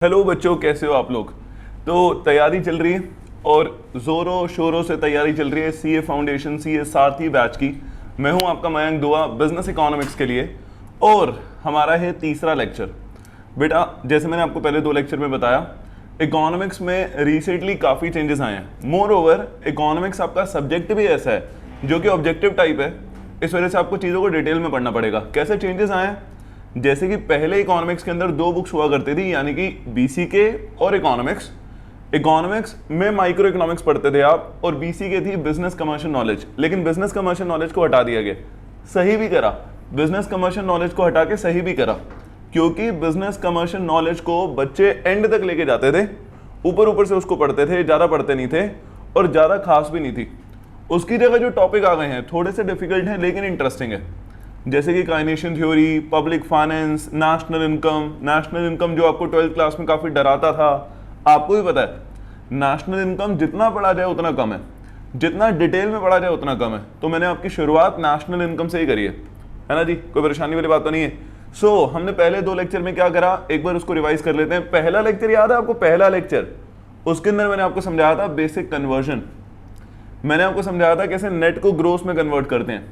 Hello बच्चों, कैसे हो आप लोग। तो तैयारी चल रही है और ज़ोरों शोरों से तैयारी चल रही है सीए फाउंडेशन सीए सारथी बैच की। मैं हूं आपका मयंक दुआ बिजनेस इकोनॉमिक्स के लिए और हमारा है तीसरा लेक्चर। बेटा जैसे मैंने आपको पहले 2 लेक्चर में बताया, इकोनॉमिक्स में रिसेंटली काफ़ी चेंजेस आए हैं। मोर ओवर इकोनॉमिक्स आपका सब्जेक्ट भी ऐसा है जो कि ऑब्जेक्टिव टाइप है, इस वजह से आपको चीज़ों को डिटेल में पढ़ना पड़ेगा। कैसे चेंजेस आए हैं, जैसे कि पहले इकोनॉमिक्स के अंदर 2 बुक्स हुआ करती थी, यानी कि बीसीके और इकोनॉमिक्स। इकोनॉमिक्स में माइक्रो इकोनॉमिक्स पढ़ते थे आप और बीसीके थी बिजनेस कमर्शियल नॉलेज। लेकिन बिजनेस कमर्शियल नॉलेज को हटा दिया गया। सही भी करा, बिजनेस कमर्शियल नॉलेज को हटा के सही भी करा, क्योंकि बिजनेस कमर्शियल नॉलेज को बच्चे एंड तक लेके जाते थे, ऊपर ऊपर से उसको पढ़ते थे, ज़्यादा पढ़ते नहीं थे और ज़्यादा खास भी नहीं थी। उसकी जगह जो टॉपिक आ गए हैं थोड़े से डिफिकल्ट हैं लेकिन इंटरेस्टिंग है, जैसे कि Keynesian theory, public finance, national income. National income जो आपको 12th क्लास में काफ़ी डराता था, आपको भी पता है नेशनल इनकम जितना पढ़ा जाए उतना कम है, जितना डिटेल में पढ़ा जाए उतना कम है। तो मैंने आपकी शुरुआत नेशनल इनकम से ही करी है ना जी, कोई परेशानी वाली बात तो नहीं है। सो हमने पहले 2 लेक्चर में क्या करा, एक बार उसको रिवाइज कर लेते हैं। पहला लेक्चर याद है आपको, पहला लेक्चर उसके अंदर मैंने आपको समझाया था बेसिक कन्वर्जन। मैंने आपको समझाया था कैसे नेट को ग्रोस में कन्वर्ट करते हैं,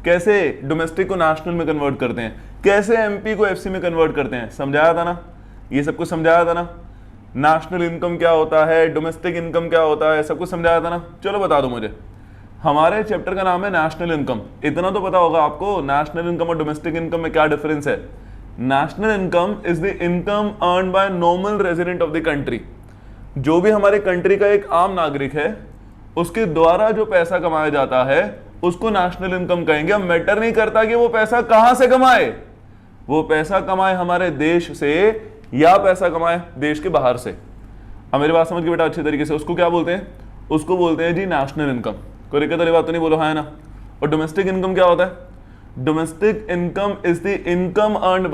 कैसे डोमेस्टिक को नेशनल में कन्वर्ट करते हैं, कैसे एमपी को एफसी में कन्वर्ट करते हैं, समझाया था ना, ये सब कुछ समझाया था ना। नेशनल इनकम क्या होता है, डोमेस्टिक इनकम क्या होता है, सब कुछ समझाया था ना। चलो बता दो मुझे, हमारे चैप्टर का नाम है नेशनल इनकम। इतना तो पता होगा आपको नेशनल इनकम और डोमेस्टिक इनकम में क्या डिफरेंस है। National income is the income earn by normal resident of the country. जो भी हमारे कंट्री का एक आम नागरिक है, उसके द्वारा जो पैसा कमाया जाता है उसको नेशनल इनकम कहेंगे। अब मैटर नहीं करता कि वो पैसा कहां से कमाए, वो पैसा कमाए हमारे देश से या पैसा कमाए देश के बाहर से। अब मेरी बात समझ के बेटा अच्छे तरीके से, उसको क्या बोलते हैं, उसको बोलते हैं जी नेशनल इनकम। कोई दिक्कत वाली बात तो नहीं, बोलो हाँ है ना। और डोमेस्टिक इनकम क्या होता है, domestic income is the income earned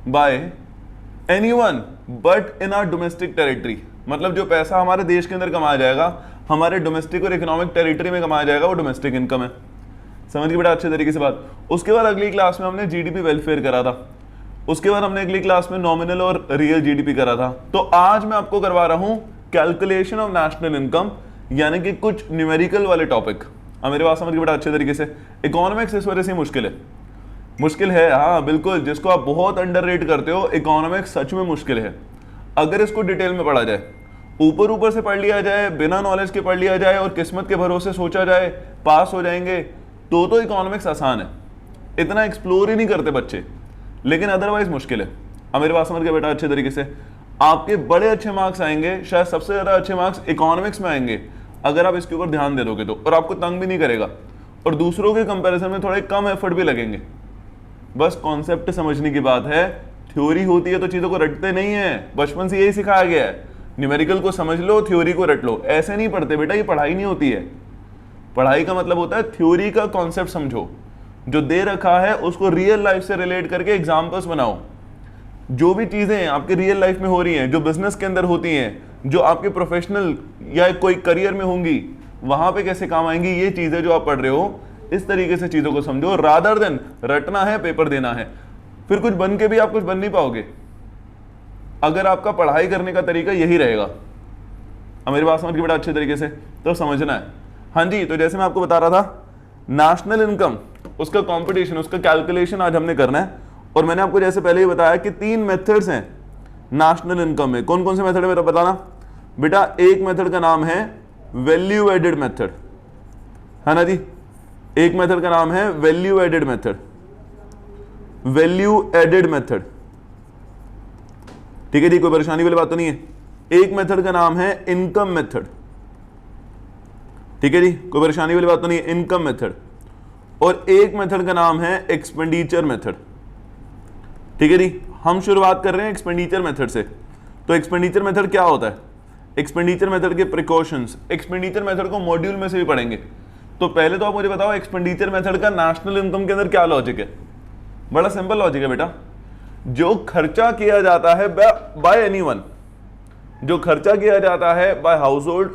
by anyone but in our domestic territory. मतलब जो पैसा हमारे देश के अंदर कमाया जाएगा, हमारे डोमेस्टिक और इकोनॉमिक टेरिटरी में कमाया जाएगा, वो डोमेस्टिक इनकम है। समझ गए बेटा अच्छे तरीके से बात। उसके बाद अगली क्लास में हमने जीडीपी वेलफेयर करा था, उसके बाद हमने अगली क्लास में नॉमिनल और रियल जीडीपी करा था। तो आज मैं आपको करवा रहा हूं कैलकुलेशन ऑफ नेशनल इनकम, यानी कि कुछ न्यूमेरिकल वाले टॉपिक। अब मेरे बात समझ गए बेटा अच्छे तरीके से। इकोनॉमिक्स इस वजह से मुश्किल है, मुश्किल है हाँ बिल्कुल, जिसको आप बहुत अंडररेट करते हो, इकोनॉमिक्स सच में मुश्किल है। अगर इसको डिटेल में पढ़ा जाए, ऊपर ऊपर से पढ़ लिया जाए, बिना नॉलेज के पढ़ लिया जाए और किस्मत के भरोसे सोचा जाए पास हो जाएंगे, तो इकोनॉमिक्स आसान है। इतना एक्सप्लोर ही नहीं करते बच्चे, लेकिन अदरवाइज मुश्किल है। अब मेरी बात समझ गए बेटा अच्छे तरीके से। आपके बड़े अच्छे मार्क्स आएंगे, शायद सबसे ज़्यादा अच्छे मार्क्स इकोनॉमिक्स में आएंगे अगर आप इसके ऊपर ध्यान दे दोगे तो, और आपको तंग भी नहीं करेगा और दूसरों के कंपेरिजन में थोड़े कम एफर्ट भी लगेंगे। बस कॉन्सेप्ट समझने की बात है। थ्योरी होती है तो चीज़ों को रटते नहीं है, बचपन से यही सिखाया गया है, न्यूमेरिकल को समझ लो, थ्योरी को रट लो। ऐसे नहीं पढ़ते बेटा, ये पढ़ाई नहीं होती है। पढ़ाई का मतलब होता है थ्योरी का कॉन्सेप्ट समझो, जो दे रखा है उसको रियल लाइफ से रिलेट करके एग्जांपल्स बनाओ। जो भी चीजें आपके रियल लाइफ में हो रही हैं, जो बिजनेस के अंदर होती हैं, जो आपके प्रोफेशनल या कोई करियर में होंगी, वहां पे कैसे काम आएंगी, ये चीजें जो आप पढ़ रहे हो, इस तरीके से चीजों को समझो, रादर देन रटना है, पेपर देना है। फिर कुछ बन के भी आप कुछ बन नहीं पाओगे अगर आपका पढ़ाई करने का तरीका यही रहेगा। अब मेरी बात समझ के बेटा अच्छे तरीके से, तो समझना है। हाँ जी, तो जैसे मैं आपको बता रहा था, नेशनल इनकम, उसका कंपटीशन, उसका कैलकुलेशन आज हमने करना है। और मैंने आपको जैसे पहले ही बताया कि 3 मेथड्स हैं नेशनल इनकम में। कौन कौन से मेथड है मेरा बताना बेटा। एक मेथड का नाम है वैल्यू एडेड मेथड, है ना जी। एक मेथड का नाम है value added method, value added method, ठीक है जी, कोई परेशानी वाली बात तो नहीं है। एक मेथड का नाम है इनकम मेथड, ठीक है जी, कोई परेशानी वाली बात तो नहीं है, इनकम मेथड। और एक मेथड का नाम है एक्सपेंडिचर मेथड, ठीक है जी। हम शुरुआत कर रहे हैं एक्सपेंडिचर मेथड से। तो एक्सपेंडिचर मेथड क्या होता है, एक्सपेंडिचर मेथड के प्रिकॉशंस, एक्सपेंडिचर मेथड को मॉड्यूल में से भी पढ़ेंगे। तो पहले तो आप मुझे बताओ एक्सपेंडिचर मेथड का नेशनल इनकम के अंदर क्या लॉजिक है। बड़ा सिंपल लॉजिक है बेटा, जो खर्चा किया जाता है बाय एनीवन, जो खर्चा किया जाता है बाय हाउस होल्ड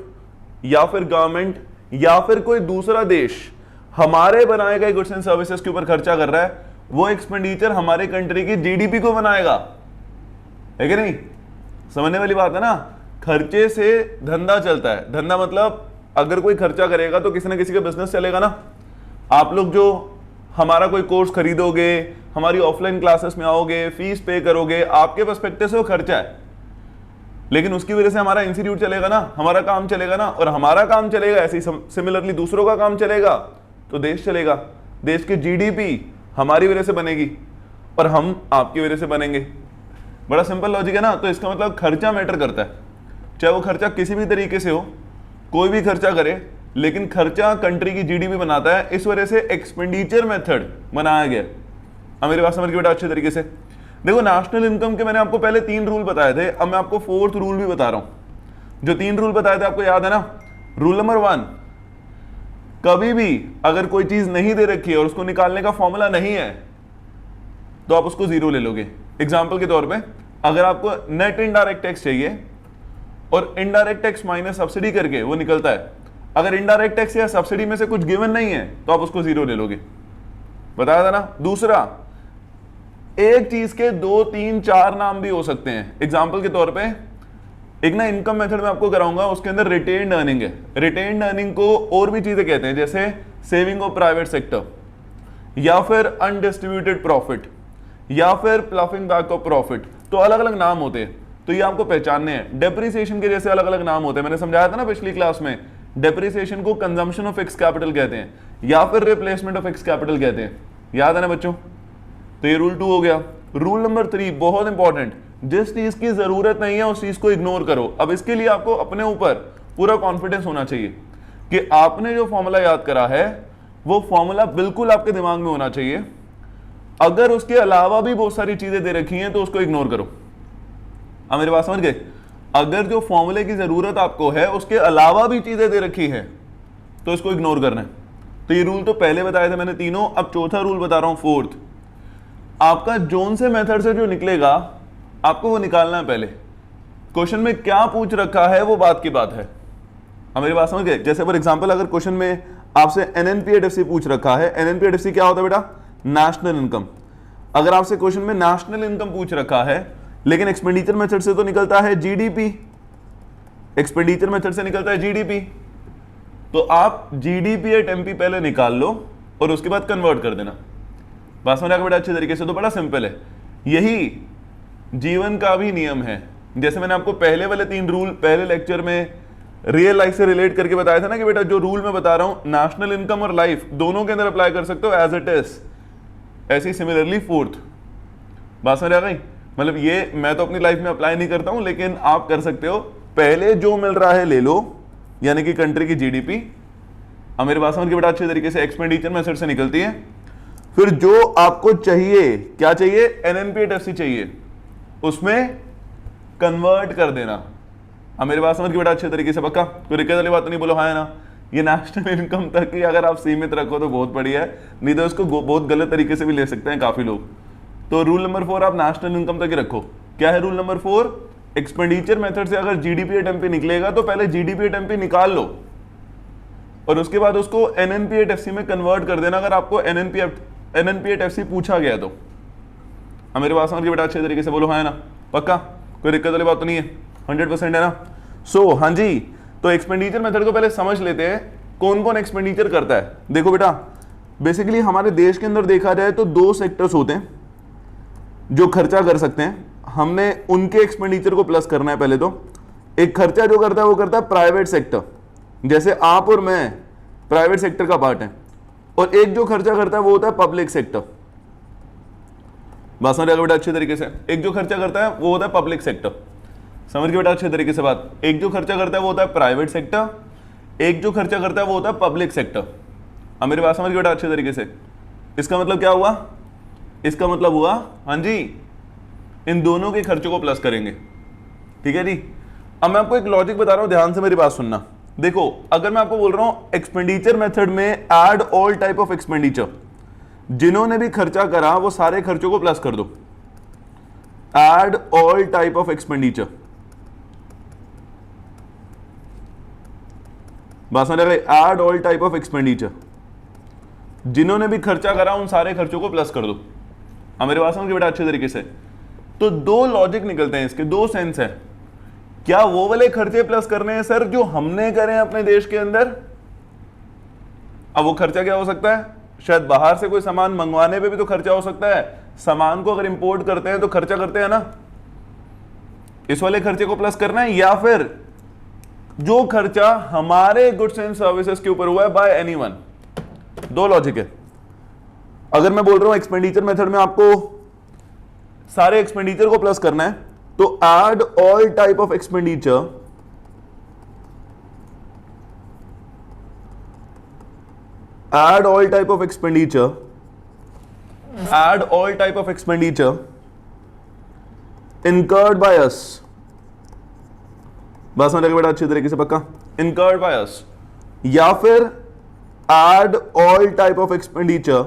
या फिर गवर्नमेंट या फिर कोई दूसरा देश हमारे बनाए गए गुड्स एंड सर्विसेज के ऊपर खर्चा कर रहा है, वो एक्सपेंडिचर हमारे कंट्री की जीडीपी को बनाएगा। है कि नहीं? समझने वाली बात है ना। खर्चे से धंधा चलता है। धंधा मतलब अगर कोई खर्चा करेगा तो किसी ना किसी का बिजनेस चलेगा ना। आप लोग जो हमारा कोई कोर्स खरीदोगे, हमारी ऑफलाइन क्लासेस में आओगे, फीस पे करोगे, आपके पर्सपेक्टिव से वो खर्चा है, लेकिन उसकी वजह से हमारा इंस्टीट्यूट चलेगा ना, हमारा काम चलेगा ना, और हमारा काम चलेगा ऐसे ही सिमिलरली दूसरों का काम चलेगा तो देश चलेगा। देश की जीडीपी हमारी वजह से बनेगी और हम आपकी वजह से बनेंगे। बड़ा सिंपल लॉजिक है ना। तो इसका मतलब खर्चा मैटर करता है, चाहे वो खर्चा किसी भी तरीके से हो, कोई भी खर्चा करे, लेकिन खर्चा कंट्री की जीडीपी बनाता है। इस वजह से एक्सपेंडिचर मेथड बनाया गया। अब मेरी बात समझ के बेटा अच्छे तरीके से देखो। नेशनल इनकम के मैंने आपको पहले 3 रूल बताए थे, अब मैं आपको 4th रूल भी बता रहा हूं। जो 3 रूल बताए थे आपको याद है ना। रूल नंबर 1, कभी भी अगर कोई चीज नहीं दे रखी है और उसको निकालने का फॉर्मूला नहीं है तो आप उसको 0 ले लोगे। एग्जाम्पल के तौर पे अगर आपको नेट इनडायरेक्ट टैक्स चाहिए और इनडायरेक्ट टैक्स माइनस सब्सिडी करके वो निकलता है, अगर इनडायरेक्ट टैक्स या सब्सिडी में से कुछ गिवन नहीं है तो आप उसको 0 ले लोगे। बताया था ना। दूसरा, एक चीज के 2, 3, 4 नाम भी हो सकते हैं। एग्जाम्पल के तौर पे एक ना इनकम मेथड में आपको कराऊंगा, उसके अंदर रिटेन्ड अर्निंग है। रिटेन्ड अर्निंग को और भी चीजें कहते हैं, जैसे सेविंग ऑफ प्राइवेट सेक्टर, या फिर अनडिस्ट्रीब्यूटेड प्रॉफिट, या फिर प्लफिंग बैक ऑफ प्रॉफिट। तो अलग अलग नाम होते हैं, तो ये आपको पहचानने हैं। डेप्रिसिएशन के जैसे अलग अलग नाम होते हैं, मैंने समझाया था ना पिछली क्लास में। डेप्रिसिएशन को कंजम्पशन ऑफ फिक्स कैपिटल कहते हैं, या फिर रिप्लेसमेंट ऑफ फिक्स कैपिटल कहते हैं। याद है ना बच्चों। तो ये रूल 2 हो गया। रूल नंबर 3 बहुत इंपॉर्टेंट, जिस चीज की जरूरत नहीं है उस चीज को इग्नोर करो। अब इसके लिए आपको अपने ऊपर पूरा कॉन्फिडेंस होना चाहिए कि आपने जो फॉर्मूला याद करा है वो फॉर्मूला बिल्कुल आपके दिमाग में होना चाहिए। अगर उसके अलावा भी बहुत सारी चीजें दे रखी हैं तो उसको इग्नोर करो। अब मेरी बात समझ गए। अगर जो फॉर्मूले की जरूरत आपको है उसके अलावा भी चीजें दे रखी है तो इसको इग्नोर करना है। तो ये रूल तो पहले बताए थे मैंने तीनों, अब चौथा रूल बता रहा हूं, 4th। आपका जोन से मेथड से जो निकलेगा आपको वो निकालना है। पहले क्वेश्चन में क्या पूछ रखा है वो बात की बात है। अब मेरी बात समझ गए। जैसे फॉर एग्जांपल अगर क्वेश्चन में आपसे एनएनपीएडएफसी पूछ रखा है, एनएनपीएडएफसी क्या होता है बेटा? National income. अगर आपसे क्वेश्चन में नेशनल इनकम पूछ रखा है लेकिन एक्सपेंडिचर मेथड से तो निकलता है जीडीपी, एक्सपेंडिचर मेथड से निकलता है जीडीपी, तो आप जीडीपी एट एमपी पहले निकाल लो और उसके बाद कन्वर्ट कर देना। बात समझ आ गया बेटा अच्छे तरीके से। तो बड़ा सिंपल है, यही जीवन का भी नियम है। जैसे मैंने आपको पहले वाले 3 रूल पहले लेक्चर में रियल लाइफ से रिलेट करके बताया था ना कि बेटा जो रूल मैं बता रहा हूं नेशनल इनकम और लाइफ दोनों के अंदर अप्लाई कर सकते हो एज इट इज। ऐसी सिमिलरली 4th। बात समझ आ गई। मतलब ये मैं तो अपनी लाइफ में अप्लाई नहीं करता हूं, लेकिन आप कर सकते हो। पहले जो मिल रहा है ले लो, यानी कि कंट्री की जीडीपी। अब मेरे बात समझ के बेटा अच्छे तरीके से एक्सपेंडिचर मेथड से निकलती है। फिर जो आपको चाहिए, क्या चाहिए? एनएनपीएडएफसी चाहिए, उसमें कन्वर्ट कर देना। अब मेरी बात समझ के बेटा अच्छे तरीके से। पक्का कोई दिक्कत वाली बात तो नहीं? बोलो हाँ है ना। ये नेशनल इनकम तक ही अगर आप सीमित रखो तो बहुत बढ़िया है, नहीं तो इसको बहुत गलत तरीके से भी ले सकते हैं काफी लोग। तो रूल नंबर 4 आप नेशनल इनकम तक ही रखो। क्या है रूल नंबर 4? एक्सपेंडिचर मेथड से अगर जीडीपी एट एमपी निकलेगा तो पहले जीडीपी एट एमपी निकाल लो और उसके बाद उसको एनएनपीएडएफसी में कन्वर्ट कर देना, अगर आपको एनएनपीएडएफसी पूछा गया तो। अब मेरे पास समझ के बेटा अच्छे तरीके से बोलो हाँ है ना। पक्का कोई दिक्कत वाली बात तो नहीं है? 100% है ना। सो हाँ जी, तो एक्सपेंडिचर मेथड को पहले समझ लेते हैं कौन कौन एक्सपेंडिचर करता है। देखो बेटा, बेसिकली हमारे देश के अंदर देखा जाए तो 2 सेक्टर्स होते हैं जो खर्चा कर सकते हैं। हमने उनके एक्सपेंडिचर को प्लस करना है पहले तो। एक खर्चा जो करता है वो करता है प्राइवेट सेक्टर, जैसे आप और मैं प्राइवेट सेक्टर का पार्ट है, और एक जो खर्चा करता है वो होता है पब्लिक सेक्टर। बात समझ बेटा अच्छे तरीके से। एक जो खर्चा करता है वो होता है पब्लिक सेक्टर। समझ के बेटा अच्छे तरीके से बात। एक जो खर्चा करता है वो होता है प्राइवेट सेक्टर, एक जो खर्चा करता है वो होता है पब्लिक सेक्टर। अब मेरी बात समझ के बेटा अच्छे तरीके से। इसका मतलब क्या हुआ? इसका मतलब हुआ हाँ जी, इन दोनों के खर्चों को प्लस करेंगे। ठीक है जी। अब मैं आपको एक लॉजिक बता रहा हूं, ध्यान से मेरी बात सुनना। देखो, अगर मैं आपको बोल रहा हूं एक्सपेंडिचर मेथड में add all type of expenditure, जिन्होंने भी खर्चा करा वो सारे खर्चों को प्लस कर दो। Add all type of expenditure, बात समझ रहे? Add all type of expenditure, जिन्होंने भी खर्चा करा उन सारे खर्चों को प्लस कर दो। अब मेरे बात समझ बेटा अच्छे तरीके से। तो दो लॉजिक निकलते हैं इसके, दो सेंस है। क्या वो वाले खर्चे प्लस करने हैं सर जो हमने करे हैं अपने देश के अंदर? अब वो खर्चा क्या हो सकता है? शायद बाहर से कोई सामान मंगवाने पे भी तो खर्चा हो सकता है। सामान को अगर इंपोर्ट करते हैं तो खर्चा करते हैं ना, इस वाले खर्चे को प्लस करना है, या फिर जो खर्चा हमारे गुड्स एंड सर्विसेज के ऊपर हुआ है बाय एनीवन। दो लॉजिक है। अगर मैं बोल रहा हूं एक्सपेंडिचर मेथड में आपको सारे एक्सपेंडिचर को प्लस करना है, तो add all type of expenditure, add all type of expenditure, add all type of expenditure incurred by us। बात समझ आएगा बेटा अच्छी तरीके से पक्का? incurred by us, या फिर add all type of expenditure,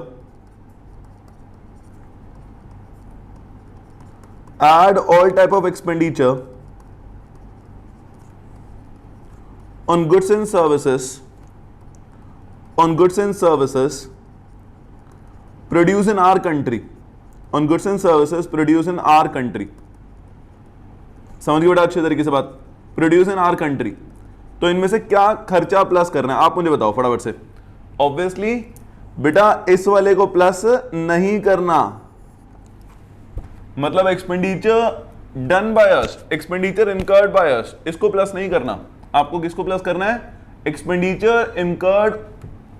add all type of expenditure on goods and services, on goods and services produced in our country, on goods and services produced in our country। समझ गए बेटा अच्छे तरीके से बात? Produce in our country. तो इनमें से क्या खर्चा प्लस करना है आप मुझे बताओ फटाफट से। ऑब्वियसली बेटा इस वाले को प्लस नहीं करना, मतलब expenditure done by us, expenditure incurred by us, इसको प्लस नहीं करना। आपको किसको प्लस करना है? Expenditure incurred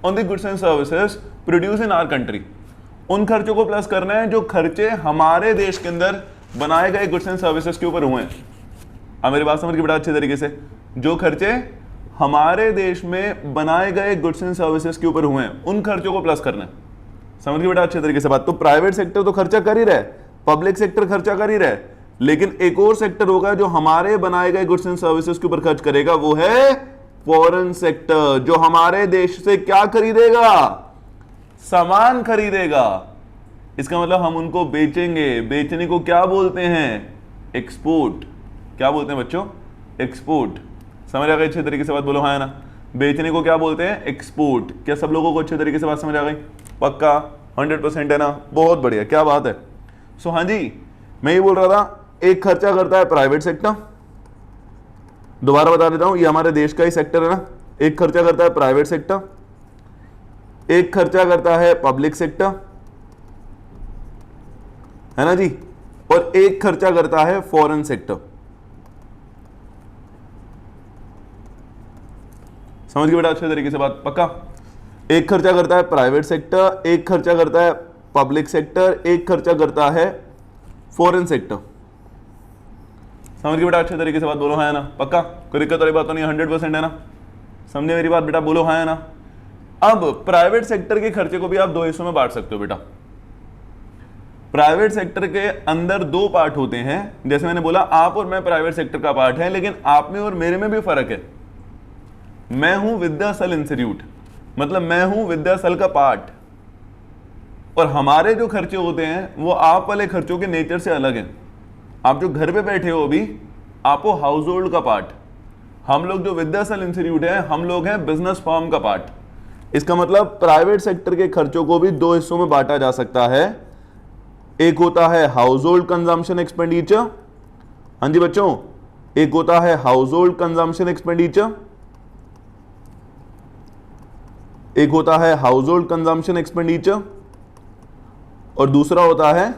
on the goods and services produce in our country. उन खर्चों को प्लस करना है जो खर्चे हमारे देश के अंदर बनाए गए गुड्स एंड सर्विसेज के ऊपर हुए हैं। अब मेरी बात समझ के बड़ा अच्छे तरीके से, जो खर्चे हमारे देश में बनाए गए गुड्स एंड सर्विसेज के ऊपर हुए हैं उन खर्चों को प्लस करना है। समझ के बेटा अच्छे तरीके से बात? तो प्राइवेट सेक्टर तो खर्चा कर ही रहा है, पब्लिक सेक्टर खर्चा कर ही रहा है, लेकिन एक और सेक्टर होगा जो हमारे बनाए गए गुड्स एंड सर्विसेज के ऊपर खर्च करेगा, वो है फॉरेन सेक्टर, जो हमारे देश से क्या खरीदेगा? सामान खरीदेगा। इसका मतलब हम उनको बेचेंगे। बेचने को क्या बोलते हैं? एक्सपोर्ट। क्या बोलते हैं बच्चों? एक्सपोर्ट। समझ आ गई अच्छे तरीके से बात? बोलो हाँ या ना। बेचने को क्या बोलते हैं? एक्सपोर्ट। क्या सब लोगों को अच्छे तरीके से बात समझ आ गई? पक्का 100% है ना? बहुत बढ़िया, क्या बात है। सो हाँ जी, मैं ये बोल रहा था, एक खर्चा करता है प्राइवेट सेक्टर, दोबारा बता देता हूं, ये हमारे देश का ही सेक्टर है ना। एक खर्चा करता है प्राइवेट सेक्टर, एक खर्चा करता है पब्लिक सेक्टर, है ना जी, और एक खर्चा करता है फॉरेन सेक्टर। समझ गए बेटा अच्छे तरीके से बात? पक्का। एक खर्चा करता है प्राइवेट सेक्टर, एक खर्चा करता है पब्लिक सेक्टर, एक खर्चा करता है फॉरेन सेक्टर। समझ गए बेटा अच्छे तरीके से बात? बोलो हाँ या ना। पक्का? कोई दिक्कत वाली बात तो नहीं? 100% है ना? समझे मेरी बात बेटा? बोलो हाँ या ना। अब प्राइवेट सेक्टर के खर्चे को भी आप दो हिस्सों में बांट सकते हो बेटा। प्राइवेट सेक्टर के अंदर दो पार्ट होते हैं। जैसे मैंने बोला, आप और मैं प्राइवेट सेक्टर का पार्ट है, लेकिन आप में और मेरे में भी फर्क है। मैं हूं विद्यासल इंस्टीट्यूट, मतलब मैं हूं विद्यासल का पार्ट, और हमारे जो खर्चे होते हैं वो आप वाले खर्चों के नेचर से अलग हैं। आप जो घर पे बैठे हो अभी, आप हो हाउस होल्ड का पार्ट। हम लोग जो विद्यासल इंस्टीट्यूट है, हम लोग हैं बिजनेस फर्म का पार्ट। इसका मतलब प्राइवेट सेक्टर के खर्चों को भी दो हिस्सों में बांटा जा सकता है। एक होता है हाउस होल्ड कंजम्पशन एक्सपेंडिचर, हाँ जी बच्चों, एक होता है हाउस होल्ड कंजम्पशन एक्सपेंडिचर, एक होता है हाउस होल्ड कंजम्पशन एक्सपेंडिचर, और दूसरा होता है,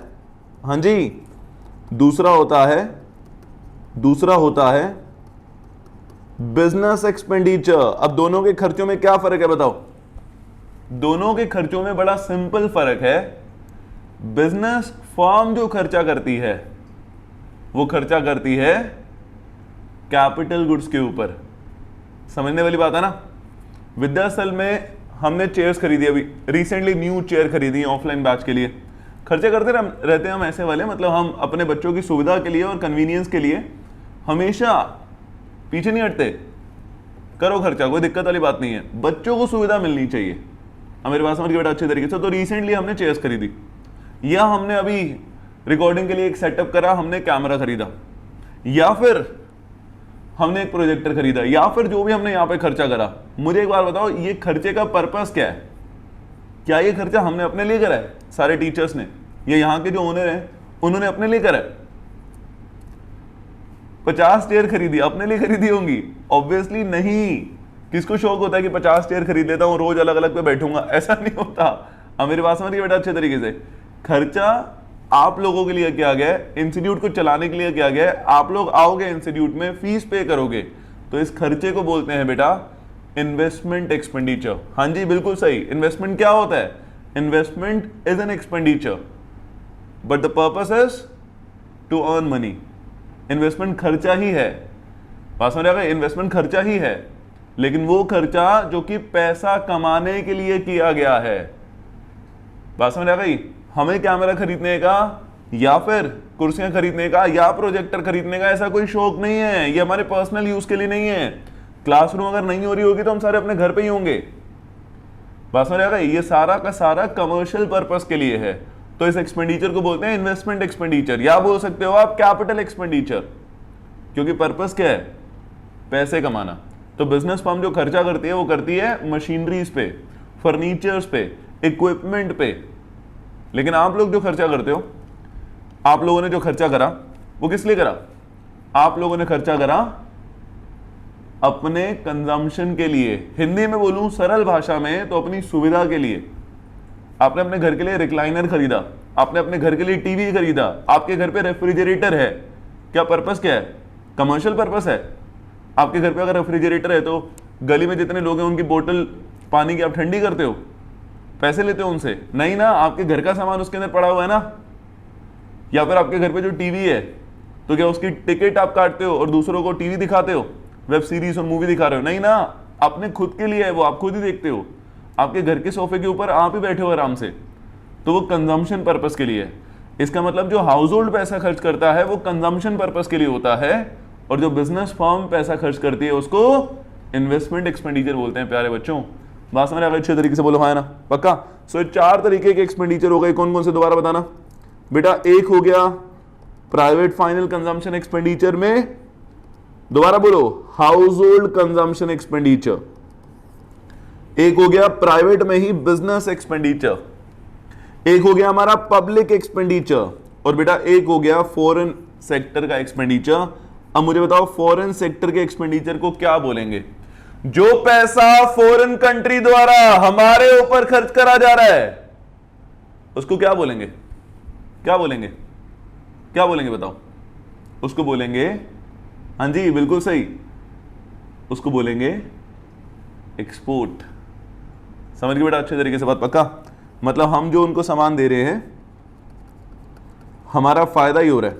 हाँ जी, दूसरा होता है बिजनेस एक्सपेंडिचर। अब दोनों के खर्चों में क्या फर्क है बताओ? दोनों के खर्चों में बड़ा सिंपल फर्क है। बिजनेस फर्म जो खर्चा करती है वो खर्चा करती है कैपिटल गुड्स के ऊपर। समझने वाली बात है ना? विद्यासल में हमने चेयर्स खरीदी, अभी रिसेंटली न्यू चेयर खरीदी ऑफलाइन बैच के लिए। खर्चे करते रहते हैं हम ऐसे वाले, मतलब हम अपने बच्चों की सुविधा के लिए और कन्वीनियंस के लिए हमेशा पीछे नहीं हटते। करो खर्चा, कोई दिक्कत वाली बात नहीं है, बच्चों को सुविधा मिलनी चाहिए। मेरे पास समझ के बेटा अच्छे तरीके से। तो रिसेंटली हमने चेयर्स खरीदी, या हमने अभी रिकॉर्डिंग के लिए एक सेटअप करा, हमने कैमरा खरीदा, या फिर हमने एक प्रोजेक्टर खरीदा, या फिर जो भी हमने यहाँ पे खर्चा करा। मुझे एक बार बताओ, ये खर्चे का पर्पस क्या है? क्या ये खर्चा हमने अपने लिए करा है? सारे टीचर्स ने, ये यहाँ के जो ओनर हैं उन्होंने अपने लिए करा है? 50 चेयर खरीदी, अपने लिए खरीदी होंगी? ऑब्वियसली नहीं। किसको शौक होता है कि 50 चेयर खरीद लेता हूं, रोज अलग अलग पे बैठूंगा? ऐसा नहीं होता। अब मेरी बात समझिए बेटा अच्छे तरीके से। खर्चा आप लोगों के लिए किया गया है, इंस्टीट्यूट को चलाने के लिए किया गया है। आप लोग आओगे इंस्टीट्यूट में, फीस पे करोगे, तो इस खर्चे को बोलते हैं बेटा इन्वेस्टमेंट एक्सपेंडिचर। हाँ जी बिल्कुल सही। इन्वेस्टमेंट क्या होता है? Investment is an expenditure but the purpose is to earn money. Investment खर्चा ही है, बात समझ आ गई? इन्वेस्टमेंट खर्चा ही है, लेकिन वो खर्चा जो कि पैसा कमाने के लिए किया गया है। बात समझ आ गई? हमें कैमरा खरीदने का या फिर कुर्सियां खरीदने का या प्रोजेक्टर खरीदने का ऐसा कोई शौक नहीं है, ये हमारे पर्सनल यूज के लिए नहीं है। क्लासरूम अगर नहीं हो रही होगी तो हम सारे अपने घर पे ही होंगे। बात समझ आ गई? ये सारा का सारा कमर्शियल पर्पस के लिए है। तो इस एक्सपेंडिचर को बोलते हैं इन्वेस्टमेंट एक्सपेंडिचर, या बोल सकते हो आप कैपिटल एक्सपेंडिचर, क्योंकि पर्पस क्या है? पैसे कमाना। तो बिजनेस फर्म जो खर्चा करती है वो करती है मशीनरीज पे, फर्नीचर्स पे, इक्विपमेंट पे। लेकिन आप लोग जो खर्चा करते हो, आप लोगों ने जो खर्चा करा वो किस लिए करा? आप लोगों ने खर्चा करा अपने कंजम्पशन के लिए। हिंदी में बोलूं सरल भाषा में तो अपनी सुविधा के लिए। आपने अपने घर के लिए रिक्लाइनर खरीदा, आपने अपने घर के लिए टीवी खरीदा, आपके घर पे रेफ्रिजरेटर है, क्या पर्पस क्या है? कमर्शियल पर्पस है। आपके घर पे अगर रेफ्रिजरेटर है तो गली में जितने लोग हैं उनकी बोतल पानी की आप ठंडी करते हो? पैसे लेते हो उनसे? नहीं ना, आपके घर का सामान उसके अंदर पड़ा हुआ है ना। या फिर आपके घर पे जो टीवी है तो क्या उसकी टिकट आप काटते हो और दूसरों को टीवी दिखाते हो, वेब सीरीज और मूवी दिखा रहे हो? नहीं ना, अपने खुद के लिए है वो, आप खुद ही देखते हो। आपके घर के सोफे के ऊपर आप ही बैठे हो आराम से, तो वो कंजम्पशन पर्पस के लिए है। इसका मतलब जो हाउस होल्ड पैसा खर्च करता है वो कंजम्पशन पर्पस के लिए होता है, और जो बिजनेस फर्म पैसा खर्च करती है उसको इन्वेस्टमेंट एक्सपेंडिचर बोलते हैं। प्यारे बच्चों बात समझ आ गई? अच्छे तरीके से बोलो हाँ ना, पक्का? सो 4 तरीके के एक्सपेंडिचर हो गए। कौन कौन से दोबारा बताना बेटा? एक हो गया प्राइवेट फाइनल कंजम्पशन एक्सपेंडिचर में, दोबारा बोलो, हाउस होल्ड कंजम्पशन एक्सपेंडिचर। एक हो गया प्राइवेट में ही बिजनेस एक्सपेंडिचर, एक हो गया हमारा पब्लिक एक्सपेंडिचर, और बेटा एक हो गया फॉरेन सेक्टर का एक्सपेंडिचर। अब मुझे बताओ फॉरेन सेक्टर के एक्सपेंडिचर को क्या बोलेंगे? जो पैसा फॉरेन कंट्री द्वारा हमारे ऊपर खर्च करा जा रहा है उसको क्या बोलेंगे? क्या बोलेंगे? क्या बोलेंगे बताओ? उसको बोलेंगे, हाँ जी बिल्कुल सही, उसको बोलेंगे एक्सपोर्ट। समझ गए बेटा अच्छे तरीके से बात? पक्का? मतलब हम जो उनको सामान दे रहे हैं हमारा फायदा ही हो रहा है,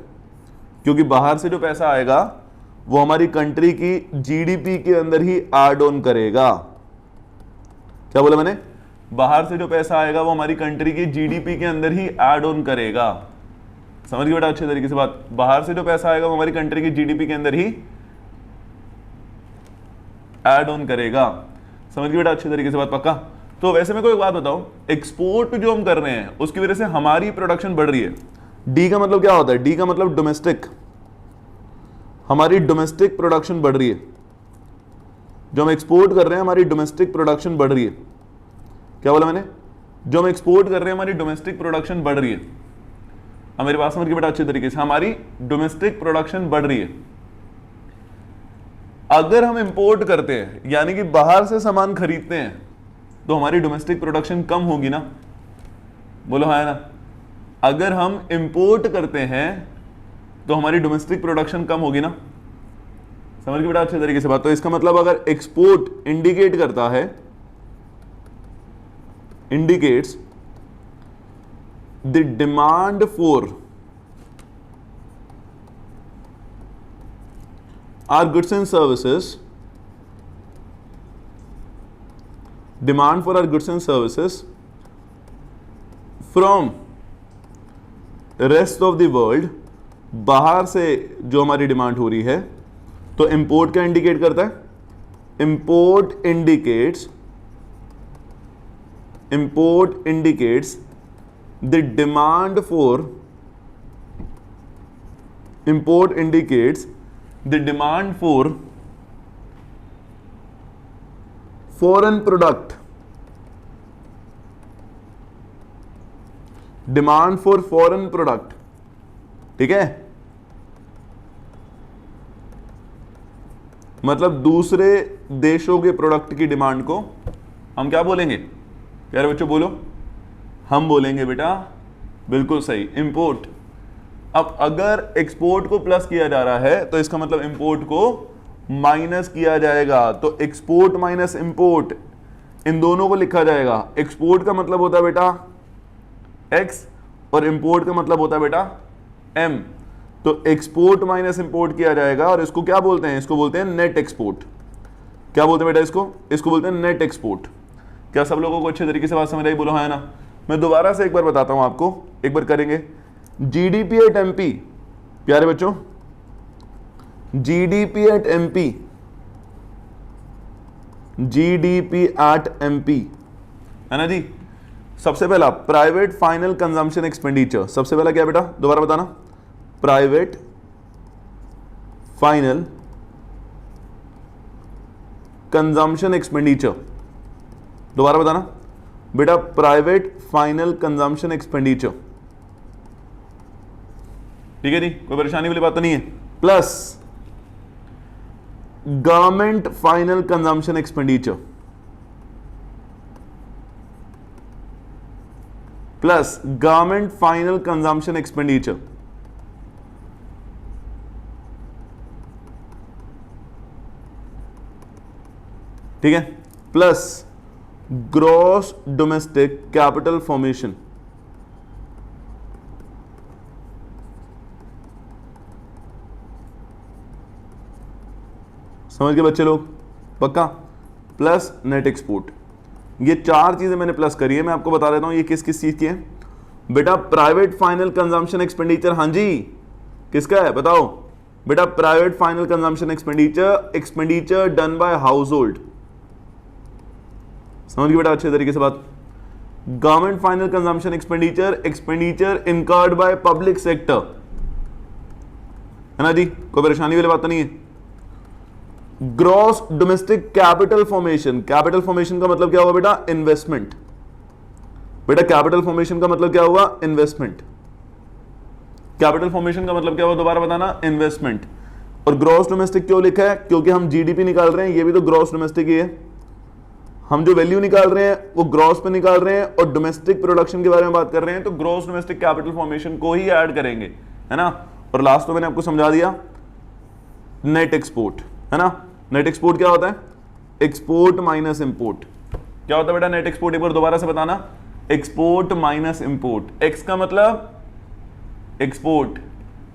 क्योंकि बाहर से जो पैसा आएगा वो हमारी कंट्री की जीडीपी के अंदर ही ऐड ऑन करेगा। क्या बोला मैंने? बाहर से जो पैसा आएगा वो हमारी कंट्री की जीडीपी के अंदर ही ऐड ऑन करेगा। समझ गए बेटा अच्छे तरीके से बात? बाहर से जो पैसा आएगा वो हमारी कंट्री की जीडीपी के अंदर ही ऐड ऑन करेगा। समझ गए बेटा अच्छे तरीके से बात? पक्का? तो वैसे मैं कोई बात बताऊं, एक्सपोर्ट जो हम कर रहे हैं उसकी वजह से हमारी प्रोडक्शन बढ़ रही है। डी का मतलब क्या होता है? डी का मतलब डोमेस्टिक। हमारी डोमेस्टिक प्रोडक्शन बढ़ रही है। जो हम एक्सपोर्ट कर रहे हैं हमारी डोमेस्टिक प्रोडक्शन बढ़ रही है। क्या बोला मैंने? जो हम एक्सपोर्ट कर रहे हैं हमारी डोमेस्टिक प्रोडक्शन बढ़ रही है। अब मेरी बात समझ के बेटा अच्छे तरीके से, हमारी डोमेस्टिक प्रोडक्शन बढ़ रही है। अगर हम इंपोर्ट करते हैं यानी कि बाहर से सामान खरीदते हैं तो हमारी डोमेस्टिक प्रोडक्शन कम होगी ना? बोलो हाँ ना? अगर हम इंपोर्ट करते हैं तो हमारी डोमेस्टिक प्रोडक्शन कम होगी ना? समझ के बेटा अच्छे तरीके से बात? तो इसका मतलब अगर एक्सपोर्ट इंडिकेट करता है, indicates the demand for our goods and services, demand for our goods and services from rest of the world, बाहर से जो हमारी डिमांड हो रही है, तो इंपोर्ट क्या इंडिकेट करता है? Import indicates the demand for, import indicates the demand for foreign product, demand for foreign product. ठीक है? मतलब दूसरे देशों के प्रोडक्ट की डिमांड को हम क्या बोलेंगे प्यारे बच्चों, बोलो? हम बोलेंगे बेटा, बिल्कुल सही, इंपोर्ट। अब अगर एक्सपोर्ट को प्लस किया जा रहा है तो इसका मतलब इंपोर्ट को माइनस किया जाएगा। तो एक्सपोर्ट माइनस इंपोर्ट, इन दोनों को लिखा जाएगा। एक्सपोर्ट का मतलब होता है बेटा एक्स और इंपोर्ट का मतलब होता है बेटा एम। तो एक्सपोर्ट माइनस इंपोर्ट किया जाएगा और इसको क्या बोलते हैं? इसको बोलते हैं नेट एक्सपोर्ट। क्या बोलते हैं बेटा इसको? इसको बोलते हैं नेट एक्सपोर्ट। क्या सब लोगों को अच्छे तरीके से बात समझ आई? बोलो हाँ ना। मैं दोबारा से एक बार बताता हूं आपको, एक बार करेंगे। जीडीपी एट एमपी, प्यारे बच्चों, GDP at MP, GDP at MP है ना जी। सबसे पहला प्राइवेट फाइनल कंजम्पशन एक्सपेंडिचर, सबसे पहला क्या बेटा? दोबारा बताना। प्राइवेट फाइनल कंजम्पशन एक्सपेंडिचर, दोबारा बताना बेटा। प्राइवेट फाइनल कंजम्पशन एक्सपेंडिचर, ठीक है जी, कोई परेशानी वाली बात तो नहीं है। Plus government final consumption expenditure, plus government final consumption expenditure, ठीक है, plus gross domestic capital formation. समझ गए बच्चे लोग? पक्का? प्लस नेट एक्सपोर्ट, ये चार चीजें मैंने प्लस करी है। मैं आपको बता देता हूं ये किस किस चीज की है बेटा। प्राइवेट फाइनल कंजम्पशन एक्सपेंडिचर, हाँ जी, किसका है बताओ बेटा? Private final consumption expenditure, expenditure done bye house hold. समझ गए बेटा अच्छे तरीके से बात? Government final consumption expenditure, expenditure incurred by public sector, है ना जी, कोई परेशानी वाली बात तो नहीं है। Gross domestic capital formation, capital formation का मतलब क्या हुआ बेटा? इन्वेस्टमेंट। बेटा कैपिटल फॉर्मेशन का मतलब क्या हुआ? इन्वेस्टमेंट। कैपिटल फॉर्मेशन का मतलब क्या हुआ? दोबारा बताना, इन्वेस्टमेंट। और ग्रॉस डोमेस्टिक क्यों लिखा है? क्योंकि हम जीडीपी निकाल रहे हैं, ये भी तो ग्रॉस डोमेस्टिक ही है। हम जो वैल्यू निकाल रहे हैं वो ग्रॉस पे निकाल रहे हैं और डोमेस्टिक प्रोडक्शन के बारे में बात कर रहे हैं, तो ग्रॉस डोमेस्टिक कैपिटल फॉर्मेशन को ही ऐड करेंगे, है ना। और लास्ट तो मैंने आपको समझा दिया, नेट एक्सपोर्ट, है ना। नेट एक्सपोर्ट क्या होता है? Export minus import. क्या होता है बेटा नेट एक्सपोर्ट? एक बार दोबारा से बताना। Export minus import. एक्स का मतलब एक्सपोर्ट,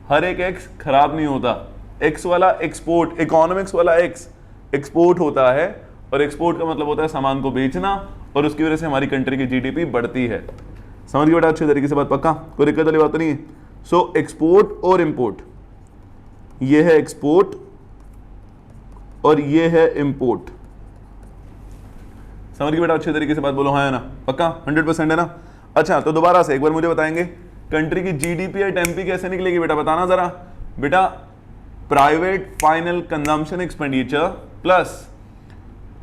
हर एक एक्स खराब नहीं होता। एक्स वाला एक्सपोर्ट, इकोनॉमिक्स वाला एक्स एक्सपोर्ट होता है, और एक्सपोर्ट का मतलब होता है सामान को बेचना, और उसकी वजह से हमारी कंट्री की जीडीपी बढ़ती है। समझ गए बेटा अच्छे तरीके से बात? पक्का? कोई दिक्कत वाली बात तो नहीं है। सो एक्सपोर्ट और इंपोर्ट, ये है एक्सपोर्ट और ये है इंपोर्ट। समझ गए बेटा अच्छे तरीके से बात? बोलो हाँ है ना? पक्का? 100% है ना? अच्छा, तो दोबारा से एक बार मुझे बताएंगे, कंट्री की जीडीपी एट एमपी कैसे निकलेगी बेटा? बताना जरा बेटा। Private final consumption expenditure plus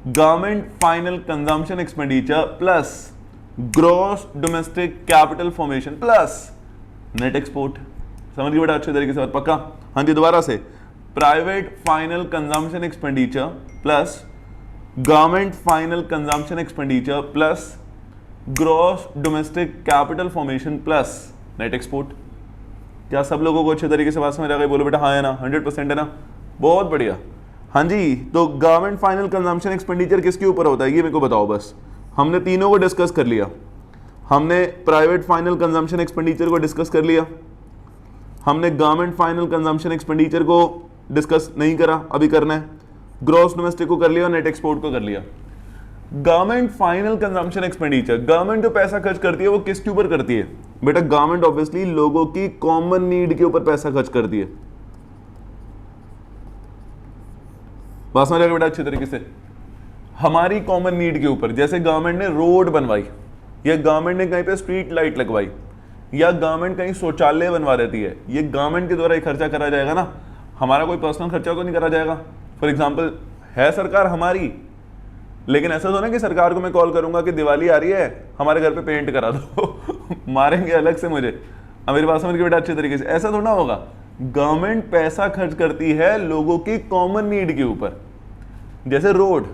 government final consumption expenditure plus gross domestic capital formation plus net export. समझ गए बेटा अच्छे तरीके से बात? पक्का? हाँ जी, दोबारा से। Private final consumption expenditure plus government final consumption expenditure plus gross domestic capital formation plus net export. क्या सब लोगों को अच्छे तरीके से बात समझ आ गई? बोलो बेटा हाँ है ना? 100% है ना? बहुत बढ़िया। हाँ जी, तो गवर्नमेंट फाइनल कंजम्पशन एक्सपेंडिचर किसके ऊपर होता है ये मेरे को बताओ बस। हमने तीनों को डिस्कस कर लिया। हमने प्राइवेट फाइनल कंजम्पशन एक्सपेंडिचर को डिस्कस कर लिया, हमने गवर्नमेंट फाइनल कंजम्पशन एक्सपेंडिचर को डिस्कस नहीं करा, अभी करना है। ग्रॉस डोमेस्टिक को कर लिया, नेट एक्सपोर्ट को कर लिया। Government final consumption expenditure, government जो पैसा खर्च करती है वो किसके ऊपर करती है बेटा? गवर्नमेंट ऑब्वियसली लोगों की कॉमन नीड के ऊपर पैसा खर्च करती है। बात समझ आ गई बेटा अच्छे तरीके से? हमारी कॉमन नीड के ऊपर, जैसे गवर्नमेंट ने रोड बनवाई, या गवर्नमेंट ने कहीं पे स्ट्रीट लाइट लगवाई, या गवर्नमेंट कहीं शौचालय बनवा देती है, ये गवर्नमेंट के द्वारा ही खर्चा करा जाएगा ना, हमारा कोई पर्सनल खर्चा तो नहीं करा जाएगा। फॉर एग्जाम्पल है सरकार हमारी, लेकिन ऐसा तो ना कि सरकार को मैं कॉल करूंगा कि दिवाली आ रही है हमारे घर पे पेंट करा दो मारेंगे अलग से मुझे। अब मेरी बात समझ के बेटा अच्छे तरीके से? ऐसा थोड़ा होगा। गवर्नमेंट पैसा खर्च करती है लोगों की कॉमन नीड के ऊपर, जैसे रोड,